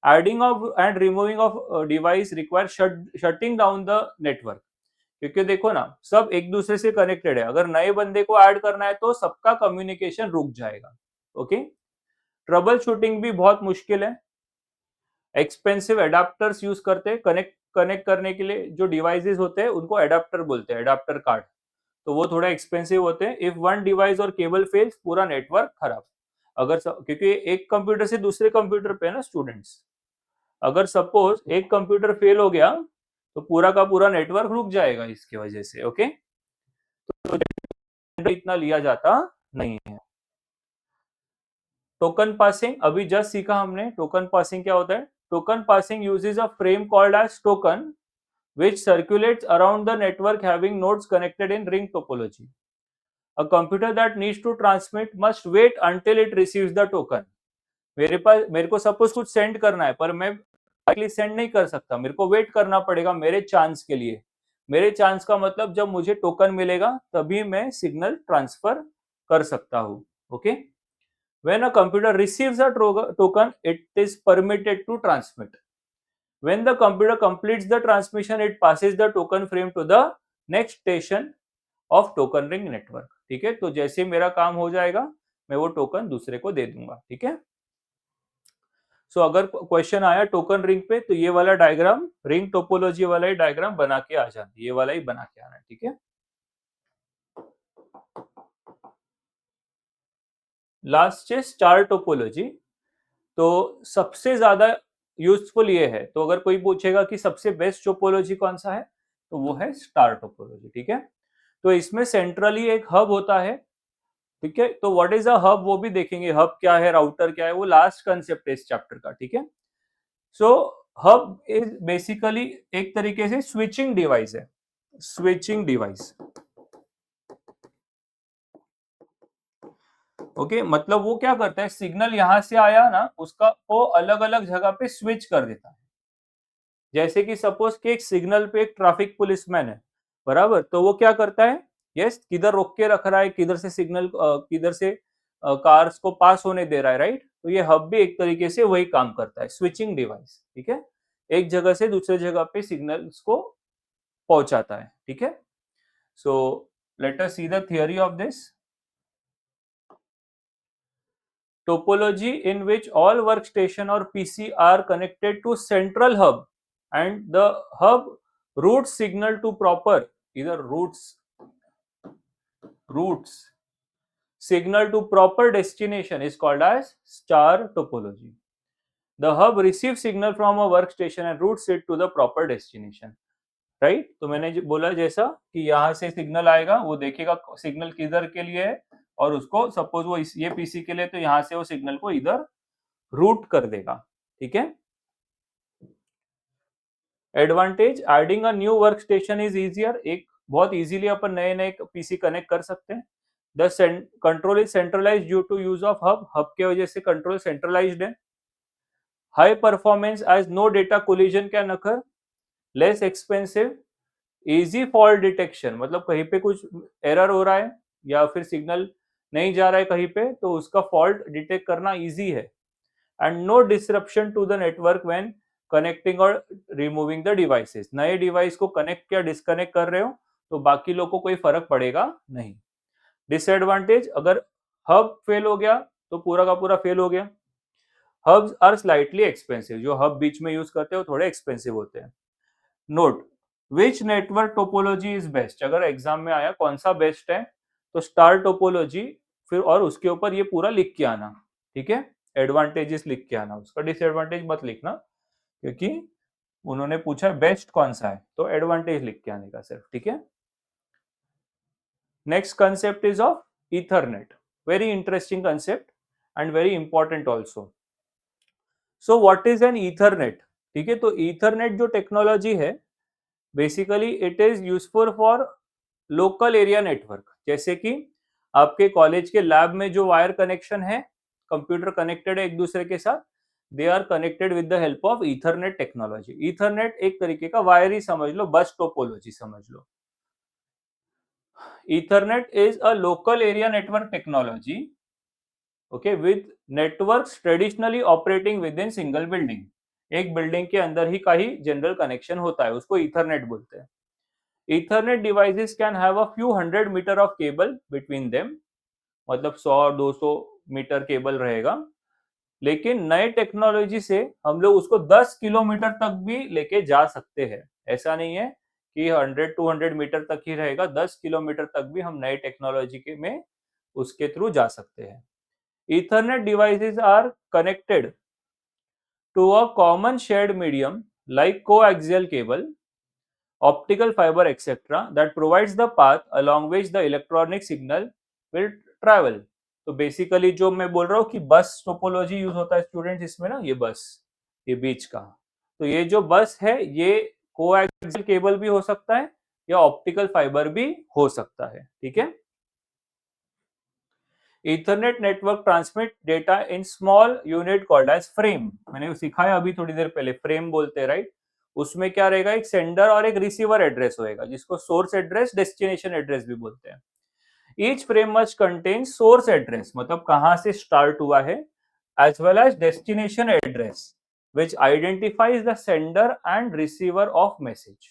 Adding of and removing of device require shutting down the network, क्योंकि देखो ना सब एक दूसरे से कनेक्टेड है, अगर नए बंदे को ऐड करना है तो सबका कम्युनिकेशन रुक जाएगा। ओके, ट्रबल शूटिंग भी बहुत मुश्किल है। एक्सपेंसिव एडाप्टर्स यूज करते हैं कनेक्ट कनेक्ट करने के लिए, जो डिवाइसेस होते हैं उनको एडाप्टर बोलते हैं, एडाप्टर कार्ड, तो वो थोड़ा एक्सपेंसिव होते हैं। इफ वन डिवाइस और केबल फेल्स, पूरा नेटवर्क खराब। क्योंकि एक कंप्यूटर से दूसरे कंप्यूटर पे है ना स्टूडेंट्स, अगर सपोज एक कंप्यूटर फेल हो गया तो पूरा का पूरा नेटवर्क रुक जाएगा इसकी वजह से। ओके, तो इतना लिया जाता नहीं है। टोकन पासिंग अभी जस्ट सीखा हमने, टोकन पासिंग क्या होता है, token passing uses a frame called as token which circulates around the network having nodes connected in ring topology. A computer that needs to transmit must wait until it receives the token. मेरे को सब कुछ send करना है, पर मैं directly send नहीं कर सकता, मेरे को वेट करना पड़ेगा मेरे चांस के लिए. मेरे चांस का मतलब जब मुझे टोकन मिलेगा तभी मैं सिग्नल ट्रांसफर कर सकता हूं. Okay. When a computer receives a token, it is permitted to transmit. When the computer completes the transmission, it passes the token frame to the next station of token ring network. ठीक है, तो जैसे मेरा काम हो जाएगा मैं वो टोकन दूसरे को दे दूंगा. ठीक है. सो अगर क्वेश्चन आया टोकन रिंग पे तो ये वाला डायग्राम, रिंग टोपोलॉजी वाला ही डायग्राम बना के आ जाना, ये वाला ही बना के आना है. ठीक है. लास्ट है स्टार टोपोलॉजी. तो सबसे ज्यादा यूजफुल ये है, तो अगर कोई पूछेगा कि सबसे बेस्ट टोपोलॉजी कौन सा है तो वो है स्टार टोपोलॉजी. ठीक है. तो इसमें सेंट्रली एक हब होता है. ठीक है. तो व्हाट इज अ हब वो भी देखेंगे, हब क्या है, राउटर क्या है, वो लास्ट कंसेप्ट है इस चैप्टर का. ठीक है. सो हब इज बेसिकली एक तरीके से स्विचिंग डिवाइस है. Switching device. ओके. मतलब वो क्या करता है, सिग्नल यहां से आया ना, उसका वो अलग अलग जगह पे स्विच कर देता है. जैसे कि सपोज कि एक सिग्नल पे एक ट्रैफिक पुलिसमैन है, बराबर, तो वो क्या करता है, यस, किधर रोक के रख रहा है, किधर से सिग्नल, किधर से कार्स को पास होने दे रहा है, राइट. तो ये हब भी एक तरीके से वही काम करता है, स्विचिंग डिवाइस. ठीक है. एक जगह से दूसरे जगह पे सिग्नल्स को पहुंचाता है. ठीक है. So let us see the theory of this. Topology in which all workstation or PC are connected to central hub and the hub routes signal to proper, either routes signal to proper destination is called as star topology. The hub receives signal from a workstation and routes it to the proper destination. Right. तो मैंने बोला जैसा कि यहाँ से signal आएगा, वो देखेगा सिग्नल किधर के लिए है और उसको सपोज वो ये पीसी के लिए, तो यहाँ से वो सिग्नल को इधर रूट कर देगा. ठीक है. Advantage, adding a new work station is easier. एक बहुत इजीली अपन नए नए पीसी कनेक्ट कर सकते हैं. The control is centralised due to use of hub. Hub के वजह से कंट्रोल सेंट्रलाइज्ड है. High performance as no data collision can occur. Less expensive. Easy fault detection, मतलब कहीं पे कुछ एरर हो रहा है या फिर सिग्नल नहीं जा रहा है कहीं पे, तो उसका फॉल्ट डिटेक्ट करना इजी है. And no disruption to the network when connecting or removing the devices. नए डिवाइस को कनेक्ट या डिस्कनेक्ट कर रहे हो तो बाकी लोग को कोई फर्क पड़ेगा नहीं. डिसएडवांटेज, अगर हब फेल हो गया तो पूरा का पूरा फेल हो गया. Hubs are slightly expensive. जो हब बीच में यूज करते हो थोड़े एक्सपेंसिव होते हैं. Note, which network topology is best. अगर एग्जाम में आया कौन सा बेस्ट है तो स्टार टोपोलॉजी, फिर और उसके ऊपर ये पूरा लिख के आना. ठीक है. एडवांटेजेस लिख के आना, उसका डिसएडवांटेज मत लिखना, क्योंकि उन्होंने पूछा बेस्ट कौन सा है, तो एडवांटेज लिख के आने का सिर्फ. ठीक है. Next concept is of Ethernet. Very interesting concept and very important also. So what is an Ethernet. ठीक है. तो ईथरनेट जो टेक्नोलॉजी है, basically it is useful for local area network. जैसे कि आपके कॉलेज के लैब में जो वायर कनेक्शन है, कंप्यूटर कनेक्टेड है एक दूसरे के साथ, they are connected with the help of Ethernet technology. Ethernet एक तरीके का वायर ही समझ लो, बस टोपोलॉजी समझ लो. Ethernet is a local area network technology, okay, with networks traditionally operating within single building. एक बिल्डिंग के अंदर ही का ही जनरल कनेक्शन होता है, उसको ईथरनेट बोलते हैं. Ethernet devices can have a few 100 metre of cable between them. मतलब 100-200 मीटर केबल रहेगा. लेकिन नए टेक्नोलॉजी से हम लोग उसको 10 किलोमीटर तक भी लेके जा सकते हैं. ऐसा नहीं है कि 100-200 मीटर तक ही रहेगा, 10 किलोमीटर तक भी हम नए टेक्नोलॉजी के में उसके थ्रू जा सकते हैं. Ethernet devices are connected to a common shared medium like coaxial cable, optical fiber, etc., that provides the path along which the electronic signal will travel. तो बेसिकली जो मैं बोल रहा हूँ कि बस टोपोलॉजी यूज होता है स्टूडेंट्स इसमें ना, ये बस ये बीच का। तो ये जो बस है ये कोएक्सियल केबल भी हो सकता है या ऑप्टिकल फाइबर भी हो सकता है, ठीक है। Ethernet network transmit data in small unit called as frame. मैंने सिखाया अभी थोड़ी देर पहले, फ्रेम बोलते हैं, राइट। उसमें क्या रहेगा, एक सेंडर और एक रिसीवर एड्रेस होएगा जिसको सोर्स एड्रेस, डेस्टिनेशन एड्रेस भी बोलते हैं। Each frame must contain source address, मतलब कहां से स्टार्ट हुआ है, as well as destination address which identifies the sender and receiver of message.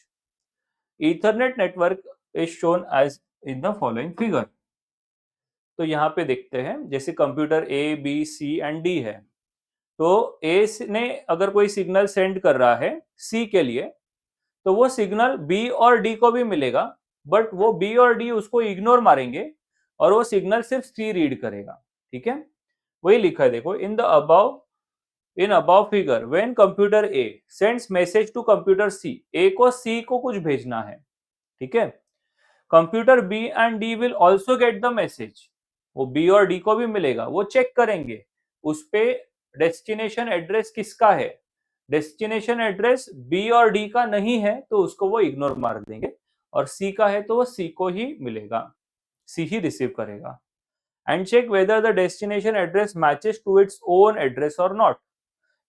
Ethernet network is shown as in the following figure. तो यहाँ पे देखते हैं, जैसे computer A B C and D है, तो ए ने अगर कोई सिग्नल सेंड कर रहा है सी के लिए, तो वो सिग्नल बी और डी को भी मिलेगा, बट वो बी और डी उसको इग्नोर मारेंगे और वो सिग्नल सिर्फ सी रीड करेगा, ठीक है। वही लिखा है देखो, in above figure when computer A sends message to computer C, A को सी को कुछ भेजना है, ठीक है। Computer B and D will also get the message, वो बी और डी को भी मिलेगा, वो चेक करेंगे उस पे डेस्टिनेशन एड्रेस किसका है। डेस्टिनेशन एड्रेस बी और डी का नहीं है तो उसको वो इग्नोर मार देंगे, और सी का है तो वो सी को ही मिलेगा, सी ही रिसीव करेगा। And check whether the destination address matches to its own address or not,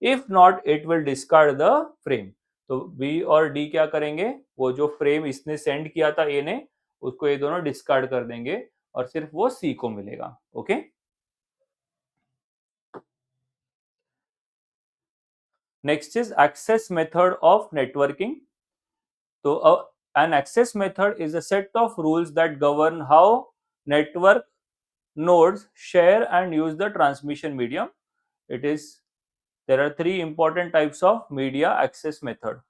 if not it will discard the frame. तो बी और डी क्या करेंगे, वो जो फ्रेम इसने सेंड किया था ए ने, उसको ये दोनों डिस्कार्ड कर देंगे और सिर्फ वो सी को मिलेगा, okay. Next is access method of networking. तो an access method is a set of rules that govern how network nodes share and use the transmission medium. It is there are three important types of media access method.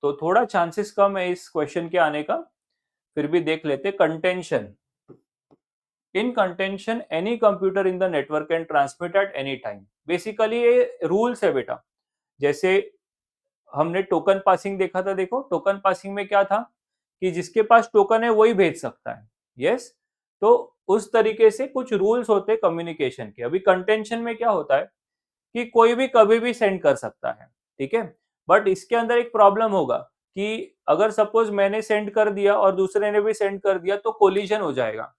तो थोड़ा chances कम है इस question के आने का, फिर भी देख लेते। Contention, in contention any computer in the network can transmit at any time. Basically ये रूल्स है बेटा, जैसे हमने टोकन पासिंग देखा था, देखो टोकन पासिंग में क्या था कि जिसके पास टोकन है वही भेज सकता है, यस। तो उस तरीके से कुछ रूल्स होते हैं कम्युनिकेशन के। अभी कंटेंशन में क्या होता है कि कोई भी कभी भी सेंड कर सकता है, ठीक है। बट इसके अंदर एक प्रॉब्लम होगा कि अगर सपोज मैंने सेंड कर दिया और दूसरे ने भी सेंड कर दिया तो कोलिजन हो जाएगा।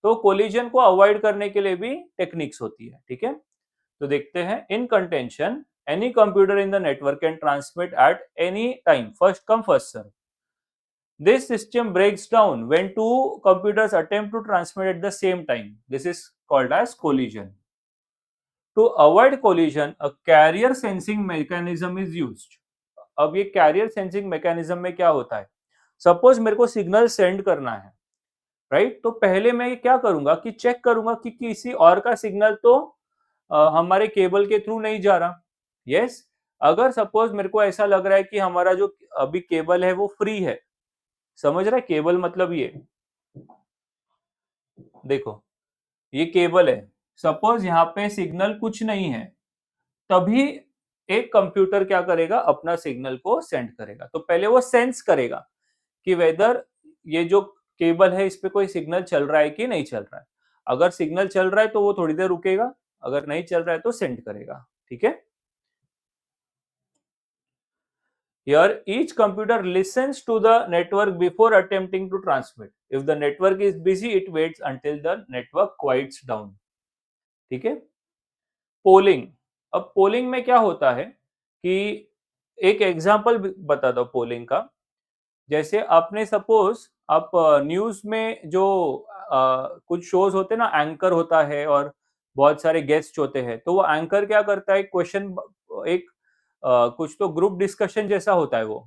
तो कोलिजन को अवॉइड करने के लिए भी टेक्निक्स होती है, ठीक है। तो देखते हैं, in contention any computer in the network can transmit at any time, first come first serve. This system breaks down when two computers attempt to transmit at the same time. This is called as collision. To avoid collision, a carrier sensing mechanism is used. अब ये career sensing mechanism में क्या होता है, suppose मेरे को signal send करना है, राइट। तो पहले मैं क्या करूंगा कि चेक करूंगा कि किसी और का सिग्नल तो हमारे केबल के थ्रू नहीं जा रहा, यस। अगर सपोज मेरे को ऐसा लग रहा है कि हमारा जो अभी केबल है वो फ्री है, समझ रहा है, केबल मतलब ये देखो, ये केबल है, सपोज यहाँ पे सिग्नल कुछ नहीं है, तभी एक कंप्यूटर क्या करेगा, अपना सिग्नल को सेंड करेगा। तो पहले वो सेंस करेगा कि वेदर ये जो केबल है इस पे कोई सिग्नल चल रहा है कि नहीं चल रहा है। अगर सिग्नल चल रहा है तो वो थोड़ी देर रुकेगा, अगर नहीं चल रहा है तो सेंड करेगा, ठीक है। Here, each computer listens to the network before attempting to transmit. If the network is busy, it waits until the network quiets down. ठीक है। पोलिंग, अब पोलिंग में क्या होता है कि एक एग्जांपल बता दो पोलिंग का। जैसे आपने सपोज आप न्यूज में जो कुछ शोज होते हैं ना, एंकर होता है और बहुत सारे गेस्ट होते हैं, तो वो एंकर क्या करता है, क्वेश्चन एक कुछ तो ग्रुप डिस्कशन जैसा होता है वो,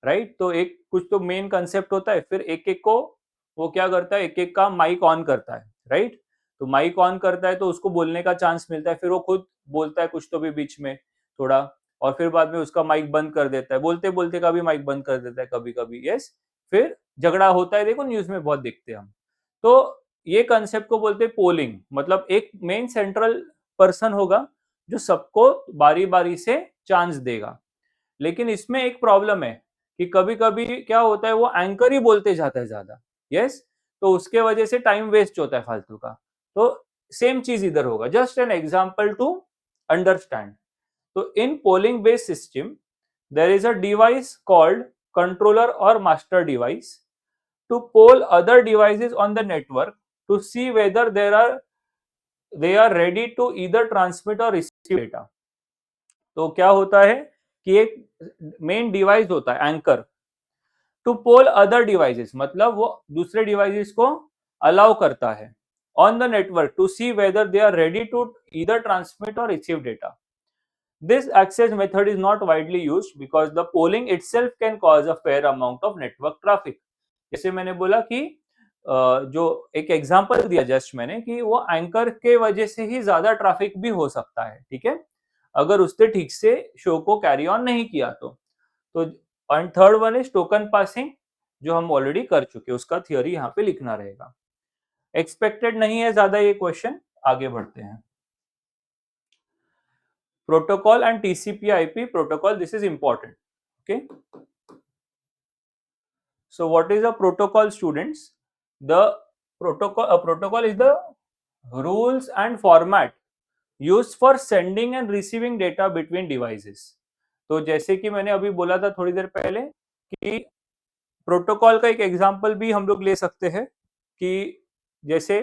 राइट। तो एक कुछ तो मेन कंसेप्ट होता है, फिर एक एक को वो क्या करता है, एक एक का माइक ऑन करता है, राइट। तो माइक ऑन करता है तो उसको बोलने का चांस मिलता है, फिर वो खुद बोलता है कुछ तो भी बीच में थोड़ा, और फिर बाद में उसका माइक बंद कर देता है, बोलते बोलते का भी माइक बंद कर देता है कभी कभी, यस। फिर झगड़ा होता है, देखो न्यूज में बहुत देखते हैं हम। तो ये कंसेप्ट को बोलते हैं पोलिंग, मतलब एक मेन सेंट्रल पर्सन होगा जो सबको बारी बारी से चांस देगा। लेकिन इसमें एक प्रॉब्लम है कि कभी कभी क्या होता है, वो एंकर ही बोलते जाता है ज्यादा, यस। तो उसके वजह से टाइम वेस्ट होता है फालतू का। तो सेम चीज इधर होगा, just an example to understand. तो in polling based system there is a device called controller or master device to poll other devices on the network to see whether they are ready to either transmit or receive data. तो क्या होता है कि एक main device होता है anchor to poll other devices, मतलब वो दूसरे डिवाइसेस को अलाउ करता है on the network to see whether they are ready to either transmit or receive data. This access method is not widely used because the polling itself can cause a fair amount of network traffic. जैसे मैंने बोला कि जो एक example दिया just मैंने कि वो एंकर के वजह से ही ज्यादा ट्रैफिक भी हो सकता है, ठीक है, अगर उसने ठीक से शो को कैरी ऑन नहीं किया तो and third one is token passing, जो हम ऑलरेडी कर चुके, उसका थियोरी यहाँ पे लिखना रहेगा. एक्सपेक्टेड नहीं है ज्यादा ये क्वेश्चन, आगे बढ़ते हैं. Protocol and TCP/IP protocol, this is important. Okay, so what is a protocol, students? The protocol is the rules and format used for sending and receiving data between devices. तो जैसे कि मैंने अभी बोला था थोड़ी देर पहले कि प्रोटोकॉल का एक एग्जांपल भी हम लोग ले सकते हैं कि जैसे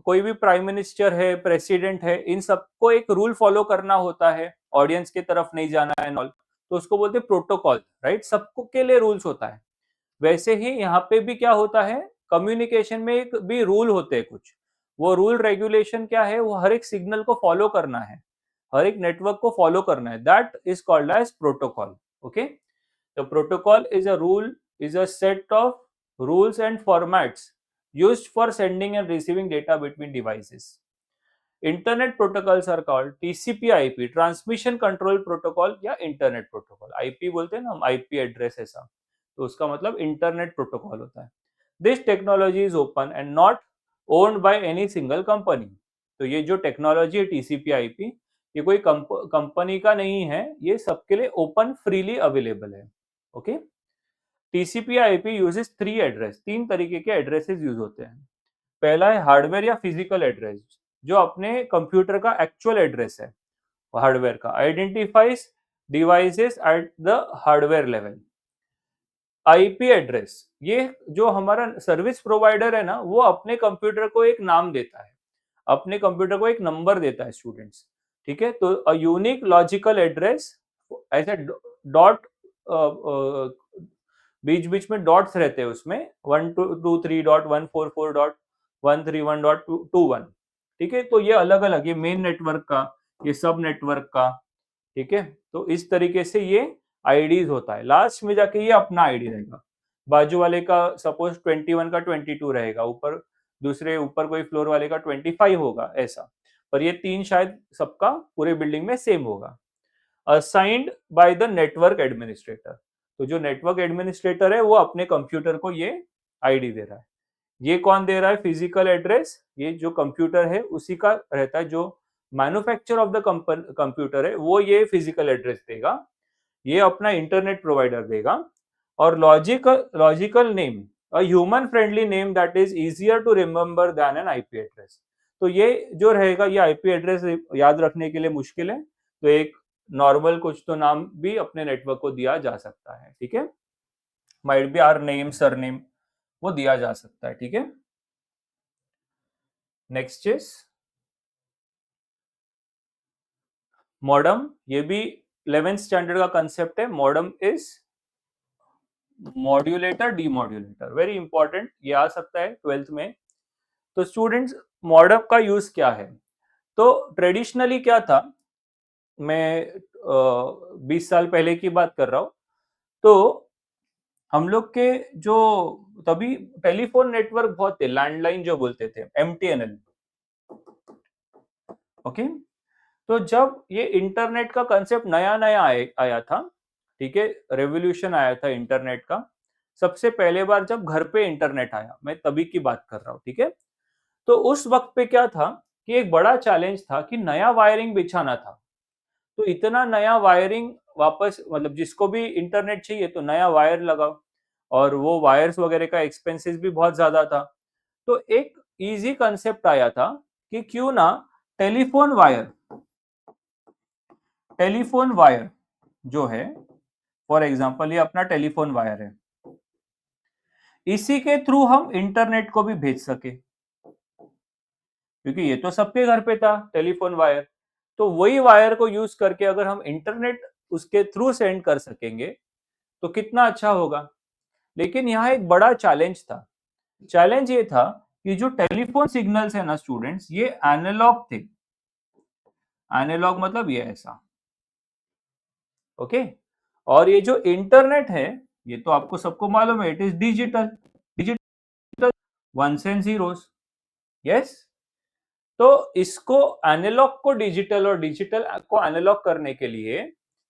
कोई भी प्राइम मिनिस्टर है, प्रेसिडेंट है, इन सबको एक रूल फॉलो करना होता है, ऑडियंस की तरफ नहीं जाना है एंड ऑल, तो उसको बोलते हैं प्रोटोकॉल, राइट. सबको के लिए रूल्स होता है. वैसे ही यहाँ पे भी क्या होता है, कम्युनिकेशन में एक भी रूल होते हैं कुछ. वो रूल रेगुलेशन क्या है, वो हर एक सिग्नल को फॉलो करना है, हर एक नेटवर्क को फॉलो करना है. That is called as protocol. Okay, the protocol is a rule, is a set of rules and formats used for sending and receiving data between devices. Internet protocols are called TCP/IP, Transmission Control Protocol या Internet Protocol. IP बोलते हैं ना हम, IP address ऐसा, तो उसका मतलब internet protocol होता है. This technology is open and not owned by any single company. तो ये जो टेक्नोलॉजी है TCP/IP, ये कोई कंपनी का नहीं है, ये सबके लिए ओपन फ्रीली अवेलेबल है. ओके, TCP/IP यूजेस 3 एड्रेस, 3 तरीके के एड्रेसेस यूज होते हैं. पहला है हार्डवेयर या फिजिकल एड्रेस, जो अपने कंप्यूटर का एक्चुअल एड्रेस है, हार्डवेयर का, identifies devices at the hardware level. IP address, ये जो हमारा सर्विस प्रोवाइडर है ना, वो अपने कंप्यूटर को एक नाम देता है, अपने कंप्यूटर को एक नंबर देता है स्टूडेंट्स, ठीक है. तो अ यूनिक लॉजिकल एड्रेस, ऐसे डॉट बीच बीच में डॉट्स रहते हैं उसमें, 1223.144.131.21, ठीक है. तो ये अलग अलग, ये मेन नेटवर्क का, ये सब नेटवर्क का, ठीक है. तो इस तरीके से ये आईडीज होता है. लास्ट में जाके ये अपना आईडी रहेगा, बाजू वाले का सपोज 21 का 22 रहेगा, ऊपर दूसरे ऊपर कोई फ्लोर वाले का 25 होगा ऐसा, पर ये 3 शायद सबका पूरे बिल्डिंग में सेम होगा. Assigned by the network administrator, तो जो नेटवर्क एडमिनिस्ट्रेटर है वो अपने कंप्यूटर को ये आईडी दे रहा है. ये कौन दे रहा है, फिजिकल एड्रेस, ये जो कंप्यूटर है उसी का रहता है, जो मैन्युफैक्चर ऑफ द कंप्यूटर है वो ये फिजिकल एड्रेस देगा, ये अपना इंटरनेट प्रोवाइडर देगा. और logical name, a human friendly name that is easier to remember than an IP address. तो ये जो रहेगा, ये आईपी एड्रेस याद रखने के लिए मुश्किल है, तो एक नॉर्मल कुछ तो नाम भी अपने नेटवर्क को दिया जा सकता है, ठीक है. Might be our name, surname, वो दिया जा सकता है, ठीक है. नेक्स्ट इज मॉडम, ये भी 11th स्टैंडर्ड का कंसेप्ट है. Modem is modulator, demodulator, very important, ये आ सकता है 12th में. तो स्टूडेंट्स, मॉडम का यूज क्या है, तो ट्रेडिशनली क्या था, मैं 20 साल पहले की बात कर रहा हूं, तो हम लोग के जो तभी टेलीफोन नेटवर्क बहुत थे, लैंडलाइन जो बोलते थे, एमटीएनएल. ओके, तो जब ये इंटरनेट का कंसेप्ट नया नया आया था, ठीक है, रेवोल्यूशन आया था इंटरनेट का, सबसे पहले बार जब घर पे इंटरनेट आया, मैं तभी की बात कर रहा हूँ, ठीक है. तो उस वक्त पे क्या था कि एक बड़ा चैलेंज था कि नया वायरिंग बिछाना था. तो इतना नया वायरिंग वापस, मतलब जिसको भी इंटरनेट चाहिए तो नया वायर लगाओ, और वो वायर्स वगैरह का एक्सपेंसेस भी बहुत ज्यादा था. तो एक इजी कंसेप्ट आया था कि क्यों ना टेलीफोन वायर, टेलीफोन वायर जो है, फॉर एग्जांपल ये अपना टेलीफोन वायर है, इसी के थ्रू हम इंटरनेट को भी भेज सके, क्योंकि ये तो सबके घर पे था टेलीफोन वायर। तो वही वायर को यूज करके अगर हम इंटरनेट उसके थ्रू सेंड कर सकेंगे तो कितना अच्छा होगा। लेकिन यहाँ एक बड़ा चैलेंज था। चैलेंज ये था कि जो टेलीफोन सिग्नल्स है ना स्टूडेंट्स, ये एनालॉग थे। एनालॉग मतलब ये ऐसा, ओके। और ये जो इंटरनेट है, ये तो आपको सबको मालूम है, it is digital. Digital ones and zeros, yes. तो इसको एनालॉग को डिजिटल और डिजिटल को एनालॉग करने के लिए,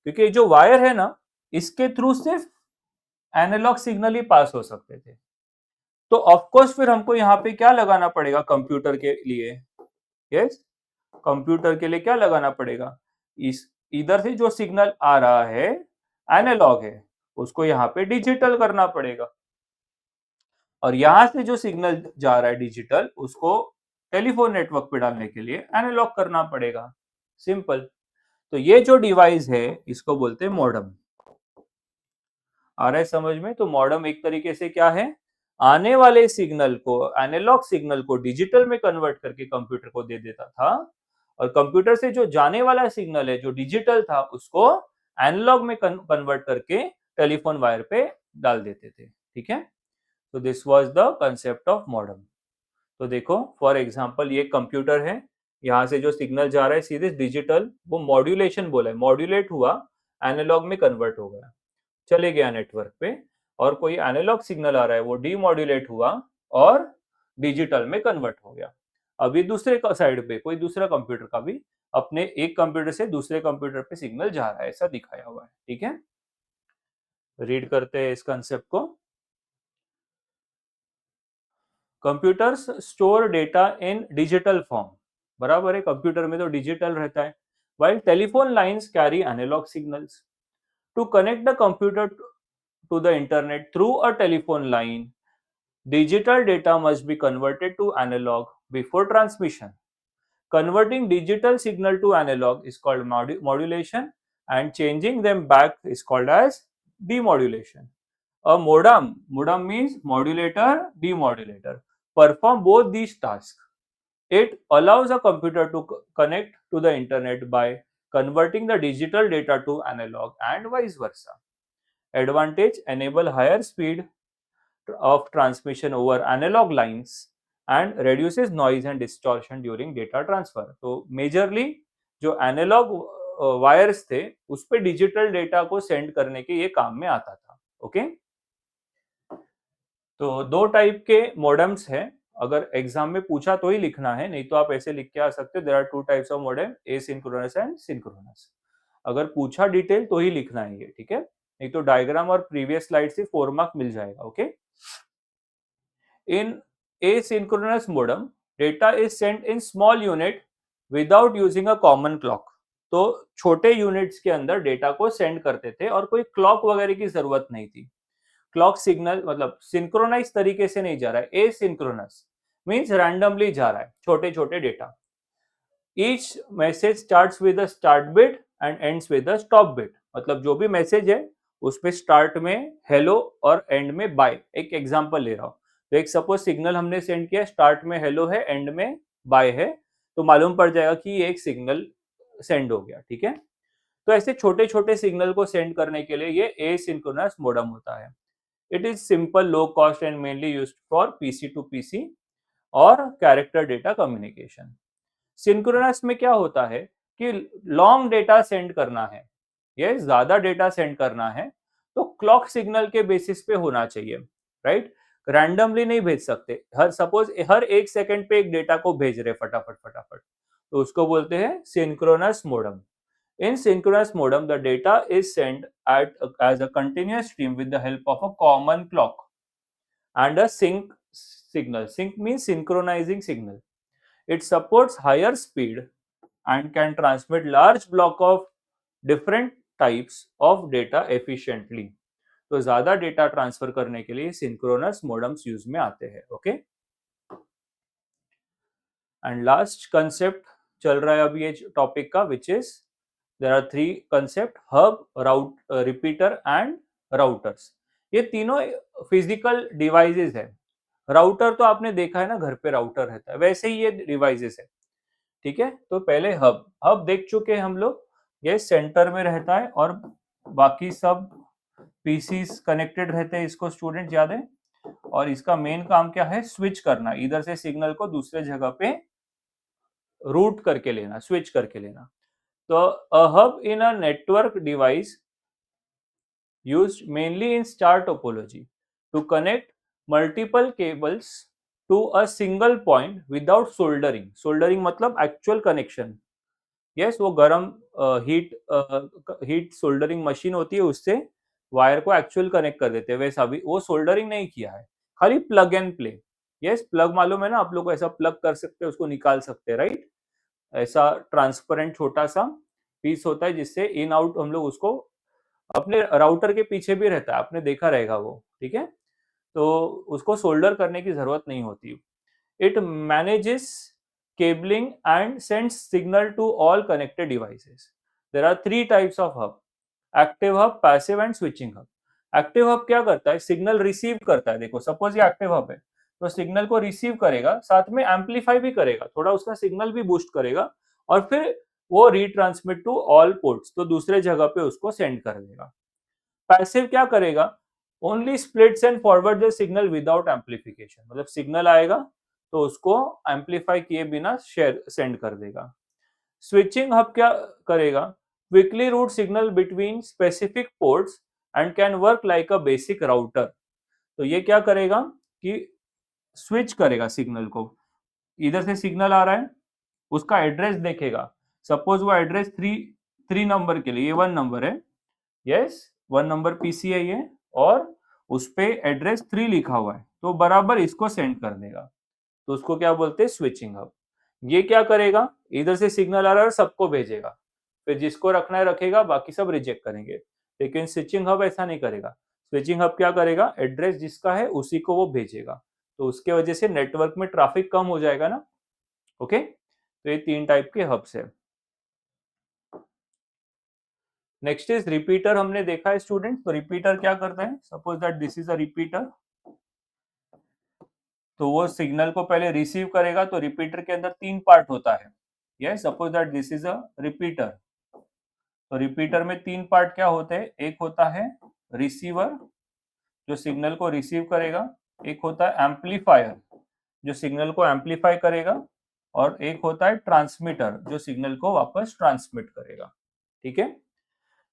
क्योंकि जो वायर है ना, इसके थ्रू सिर्फ एनालॉग सिग्नल ही पास हो सकते थे, तो ऑफ कोर्स फिर हमको यहाँ पे क्या लगाना पड़ेगा कंप्यूटर के लिए, यस। कंप्यूटर के लिए क्या लगाना पड़ेगा, इस इधर से जो सिग्नल आ रहा है एनालॉग है, उसको यहाँ पे डिजिटल करना पड़ेगा, और यहां से जो सिग्नल जा रहा है डिजिटल, उसको टेलीफोन नेटवर्क पे डालने के लिए एनालॉग करना पड़ेगा। सिंपल। तो ये जो डिवाइस है इसको बोलते हैं मॉडेम। आ रहा है समझ में? तो मॉडेम एक तरीके से क्या है, आने वाले सिग्नल को, एनालॉग सिग्नल को डिजिटल में कन्वर्ट करके कंप्यूटर को दे देता था, और कंप्यूटर से जो जाने वाला सिग्नल है जो डिजिटल था, उसको एनालॉग में कन्वर्ट करके टेलीफोन वायर पे डाल देते थे। ठीक है। तो this was the concept of modem. तो देखो फॉर एग्जांपल ये कंप्यूटर है, यहाँ से जो सिग्नल जा रहा है सीधे डिजिटल, वो मॉड्यूलेशन बोला है, मॉड्यूलेट हुआ, एनालॉग में कन्वर्ट हो गया, चले गया नेटवर्क पे। और कोई एनालॉग सिग्नल आ रहा है, वो डीमॉड्यूलेट हुआ और डिजिटल में कन्वर्ट हो गया। अभी दूसरे साइड पे कोई दूसरा कंप्यूटर का भी अपने एक कंप्यूटर से दूसरे कंप्यूटर पे सिग्नल जा रहा है, ऐसा दिखाया हुआ है। ठीक है, रीड करते हैं इस कंसेप्ट को। कंप्यूटर्स स्टोर डेटा इन डिजिटल फॉर्म, बराबर है, कंप्यूटर में तो डिजिटल रहता है, while telephone lines carry analog signals. To connect the computer to the internet through a telephone line, digital data must be converted to analog before transmission. Converting digital signal to analog is called modulation, and changing them back is called as demodulation. A modem means modulator, demodulator, perform both these tasks. It allows a computer to connect to the internet by converting the digital data to analog and vice versa. Advantage: enable higher speed of transmission over analog lines and reduces noise and distortion during data transfer. तो majorly जो analogue wires थे उस पे digital data को send करने के ये काम में आता था। ओके, तो दो टाइप के मॉडेम्स हैं, अगर एग्जाम में पूछा तो ही लिखना है, नहीं तो आप ऐसे लिख के आ सकते हो, there are two types of modem, asynchronous and synchronous. अगर पूछा डिटेल तो ही लिखना है ये, ठीक है, नहीं तो डायग्राम और प्रीवियस स्लाइड से 4 मार्क मिल जाएगा। Okay, in asynchronous modem, data is sent in small unit without using a common clock. तो छोटे यूनिट्स के अंदर डेटा को सेंड करते थे और कोई क्लॉक वगैरह की जरूरत नहीं थी। क्लॉक सिग्नल मतलब सिंक्रोनाइज तरीके से नहीं जा रहा है, एसिंक्रोनस मींस रैंडमली जा रहा है छोटे छोटे data. Each message starts with a start bit and ends with a stop bit, मतलब जो भी मैसेज है उस पे स्टार्ट में हेलो और एंड में बाय। एक एग्जांपल ले रहा हूँ, तो एक सपोज सिग्नल हमने सेंड किया, स्टार्ट में हेलो है, एंड में बाय है, तो मालूम पड़ जाएगा कि ये एक सिग्नल सेंड हो गया। ठीक है, तो ऐसे छोटे छोटे सिग्नल को सेंड करने के लिए ये एसिंक्रोनस मॉडेम होता है। It is simple, low cost and mainly used for PC to PC or character data communication. Synchronous में क्या होता है कि लॉन्ग डेटा सेंड करना है, ये ज्यादा डेटा सेंड करना है, तो क्लॉक सिग्नल के बेसिस पे होना चाहिए, राइट। रैंडमली नहीं भेज सकते, हर सपोज हर एक सेकंड पे एक डेटा को भेज रहे फटाफट फटाफट, तो उसको बोलते हैं synchronous modem. In synchronous modem, the data is sent as a continuous stream with the help of a common clock and a sync signal. Sync means synchronizing signal. It supports higher speed and can transmit large block of different types of data efficiently. तो ज्यादा data transfer करने के लिए synchronous modems use में आते हैं। Okay, and last concept चल रहा है अभी ये टॉपिक का, which is there are three concept, hub, repeater and routers. ये तीनों फिजिकल डिवाइसेस है। राउटर तो आपने देखा है ना, घर पे राउटर रहता है, वैसे ही ये डिवाइसेस है। ठीक है, तो पहले हब, हब देख चुके हैं हम लोग, ये सेंटर में रहता है और बाकी सब पीसीस कनेक्टेड रहते हैं, इसको स्टूडेंट याद है। और इसका मेन काम क्या है, स्विच करना, इधर से सिग्नल को दूसरे जगह पे रूट करके लेना, स्विच करके लेना। तो a hub in a network device used mainly in star topology to connect multiple cables to a single point without soldering. Soldering मतलब actual connection. Yes, वो गरम हीट सोल्डरिंग मशीन होती है, उससे वायर को एक्चुअल कनेक्ट कर देते हैं। वैसा भी वो सोल्डरिंग नहीं किया है, खाली plug and play. Yes, plug मालूम है ना आप लोग को, ऐसा प्लग कर सकते हैं, उसको निकाल सकते हैं, राइट। ऐसा ट्रांसपेरेंट छोटा सा पीस होता है जिससे इन आउट हम लोग उसको, अपने राउटर के पीछे भी रहता है, आपने देखा रहेगा वो, ठीक है। तो उसको सोल्डर करने की जरूरत नहीं होती। It manages cabling and sends signal to all connected devices. There are three types of hub: active hub, passive and switching hub. Active hub क्या करता है, सिग्नल रिसीव करता है। देखो सपोज ये एक्टिव हब है, तो सिग्नल को रिसीव करेगा, साथ में एम्पलीफाई भी करेगा, थोड़ा उसका सिग्नल भी बूस्ट करेगा, और फिर वो रीट्रांसमिट टू ऑल पोर्ट्स, तो दूसरे जगह पे उसको सेंड कर देगा। पैसिव क्या करेगा, only splits and forward the signal without amplification, मतलब सिग्नल आएगा तो उसको एम्पलीफाई किए बिना शेयर सेंड कर देगा। स्विचिंग हब क्या करेगा, quickly route signal between specific ports and can work like a basic router. तो ये क्या करेगा कि स्विच करेगा सिग्नल को, इधर से सिग्नल आ रहा है, उसका एड्रेस देखेगा। सपोज वो एड्रेस थ्री थ्री नंबर के लिए, ये 1 नंबर है, यस 1 नंबर पीसी है ये, और उस पे एड्रेस 3 लिखा हुआ है, तो बराबर इसको सेंड कर देगा। तो उसको क्या बोलते हैं, स्विचिंग हब। ये क्या करेगा, इधर से सिग्नल आ रहा है और सबको भेजेगा, फिर जिसको रखना है रखेगा, बाकी सब रिजेक्ट करेंगे। लेकिन स्विचिंग हब ऐसा नहीं करेगा। स्विचिंग हब क्या करेगा, एड्रेस जिसका है उसी को वो भेजेगा, तो उसके वजह से नेटवर्क में ट्रैफिक कम हो जाएगा ना। ओके, तो ये 3 टाइप के हब्स है। नेक्स्ट इज रिपीटर, हमने देखा है स्टूडेंट। तो रिपीटर क्या करता है, suppose that this is a repeater, तो वो सिग्नल को पहले रिसीव करेगा, तो रिपीटर के अंदर 3 पार्ट होता है। Yes, suppose that this is a repeater, तो रिपीटर में 3 पार्ट क्या होते हैं, एक होता है रिसीवर जो सिग्नल को रिसीव करेगा, एक होता है एम्पलीफायर जो सिग्नल को एम्पलीफाई करेगा, और एक होता है ट्रांसमीटर जो सिग्नल को वापस ट्रांसमिट करेगा। ठीक है,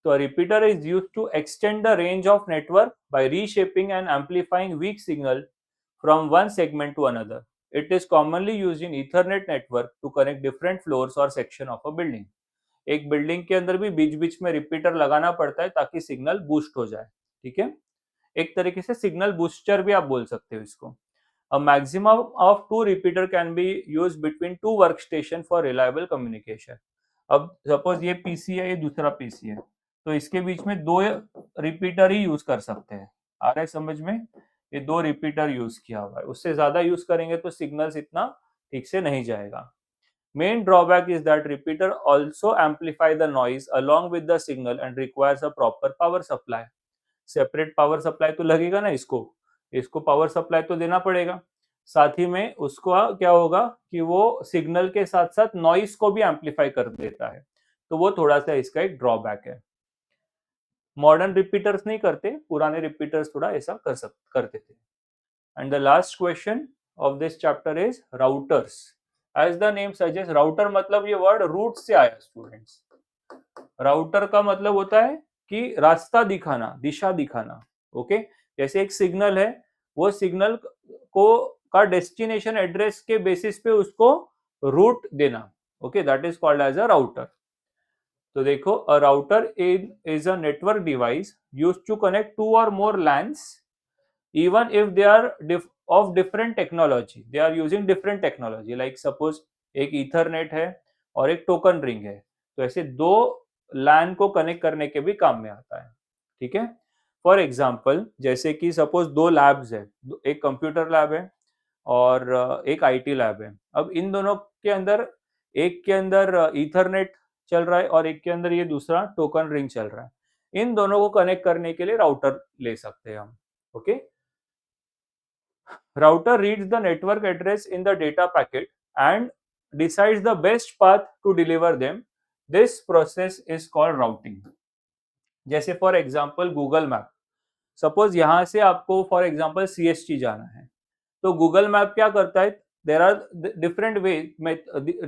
so a repeater is used to extend the range of network by reshaping and amplifying weak signal from one segment to another. It is commonly used in Ethernet network to connect different floors or section of a building. एक building के अंदर भी बीच बीच में repeater लगाना पड़ता है ताकि signal boost हो जाए। ठीक है, एक तरीके से सिग्नल बूस्टर भी आप बोल सकते हो इसको। A maximum of 2 repeater can be used between two workstation for reliable communication. अब सपोज ये पीसी है, ये दूसरा पीसी है, तो इसके बीच में 2 रिपीटर ही यूज कर सकते हैं। आ रहा है समझ में, ये 2 रिपीटर यूज किया हुआ है, उससे ज्यादा यूज करेंगे तो सिग्नल्स इतना ठीक से नहीं जाएगा। Main drawback is that repeater also amplify the noise along with the signal and requires a proper power supply. Separate power supply तो लगेगा ना, इसको इसको पावर सप्लाई तो देना पड़ेगा। साथ ही में उसको क्या होगा कि वो सिग्नल के साथ साथ नॉइस को भी एम्पलीफाई कर देता है, तो वो थोड़ा सा इसका एक ड्रॉबैक है। मॉडर्न रिपीटर्स नहीं करते, पुराने रिपीटर्स थोड़ा ऐसा करते थे। And the last question of this chapter is routers. As the name suggest, router मतलब ये वर्ड रूट से आया स्टूडेंट्स। राउटर का मतलब होता है कि रास्ता दिखाना, दिशा दिखाना। ओके, जैसे एक सिग्नल है, वो सिग्नल को का डेस्टिनेशन एड्रेस के बेसिस पे उसको रूट देना। Okay, that is called as a router. तो देखो, a router is a network device used to connect 2 or more LANs even if they are of different technology, they are using different technology, like suppose एक Ethernet है और एक token ring है, तो ऐसे 2 लैन को कनेक्ट करने के भी काम में आता है। ठीक है, फॉर एग्जाम्पल जैसे कि सपोज 2 लैब्स है, एक कंप्यूटर लैब है और एक आईटी लैब है। अब इन दोनों के अंदर, एक के अंदर ईथरनेट चल रहा है और एक के अंदर ये दूसरा टोकन रिंग चल रहा है। इन दोनों को कनेक्ट करने के लिए राउटर ले सकते हैं हम। Okay, router reads the network address in the data packet and decides the best path to deliver them. This process is called routing. जैसे for example Google map, suppose यहाँ से आपको फॉर एग्जांपल सीएसटी जाना है, तो Google map क्या करता है, देर आर डिफरेंट वे में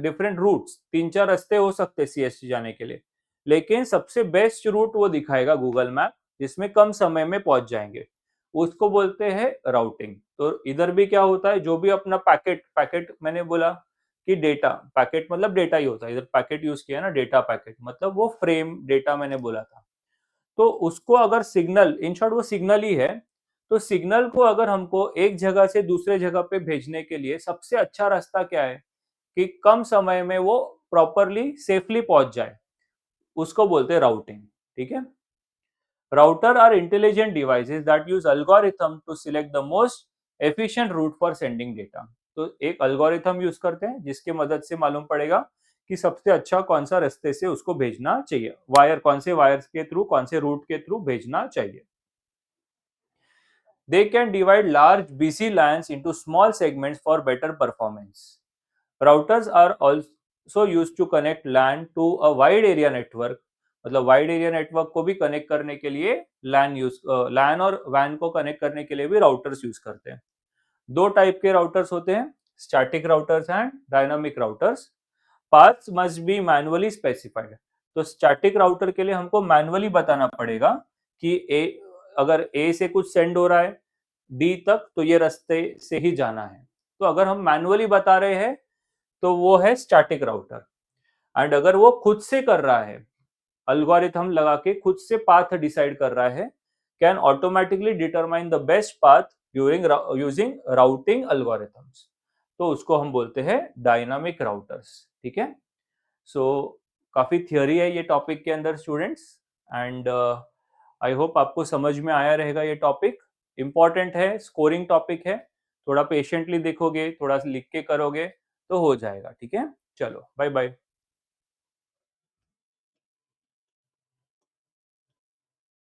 डिफरेंट रूट्स, 3-4 रास्ते हो सकते हैं सीएसटी जाने के लिए, लेकिन सबसे बेस्ट रूट वो दिखाएगा गूगल मैप जिसमें कम समय में पहुंच जाएंगे, उसको बोलते हैं राउटिंग। तो इधर भी क्या होता है, जो भी अपना पैकेट पैकेट मैंने बोला कि डेटा पैकेट मतलब डेटा ही होता है, इधर पैकेट यूज किया ना, डेटा पैकेट मतलब वो फ्रेम डेटा मैंने बोला था। तो उसको अगर सिग्नल, इन शॉर्ट वो सिग्नल ही है, तो सिग्नल को अगर हमको एक जगह से दूसरे जगह पे भेजने के लिए सबसे अच्छा रास्ता क्या है कि कम समय में वो प्रॉपरली सेफली पहुंच जाए, उसको बोलते हैं राउटिंग। ठीक है, router are intelligent devices that use algorithm to select the most efficient route for sending data. तो एक अल्गोरिथम यूज करते हैं जिसके मदद से मालूम पड़ेगा कि सबसे अच्छा कौन सा रास्ते से उसको भेजना चाहिए, वायर कौन से वायर्स के थ्रू, कौन से रूट के थ्रू भेजना चाहिए। They can divide large busy LANs into small segments for better performance. Routers are also used to connect LAN to a wide area network. मतलब वाइड एरिया नेटवर्क को भी connect करने के लिए लैन और वैन को कनेक्ट करने के लिए भी राउटर्स यूज करते हैं। दो टाइप के राउटर्स होते हैं, static routers and dynamic routers. Paths must be manually specified. तो स्टैटिक राउटर के लिए हमको मैनुअली बताना पड़ेगा कि अगर ए से कुछ सेंड हो रहा है डी तक तो ये रास्ते से ही जाना है। तो अगर हम मैनुअली बता रहे हैं तो वो है स्टैटिक राउटर। एंड अगर वो खुद से कर रहा है, अल्गोरिथम लगा के खुद से पाथ डिसाइड कर रहा है, can automatically determine the best path during using routing algorithms, तो उसको हम बोलते हैं डायनामिक राउटर्स। ठीक है, सो काफी थियोरी है ये टॉपिक के अंदर स्टूडेंट्स, एंड आई होप आपको समझ में आया रहेगा। ये टॉपिक इंपॉर्टेंट है, स्कोरिंग टॉपिक है, थोड़ा पेशेंटली देखोगे, थोड़ा लिख के करोगे तो हो जाएगा। ठीक है, चलो बाय बाय।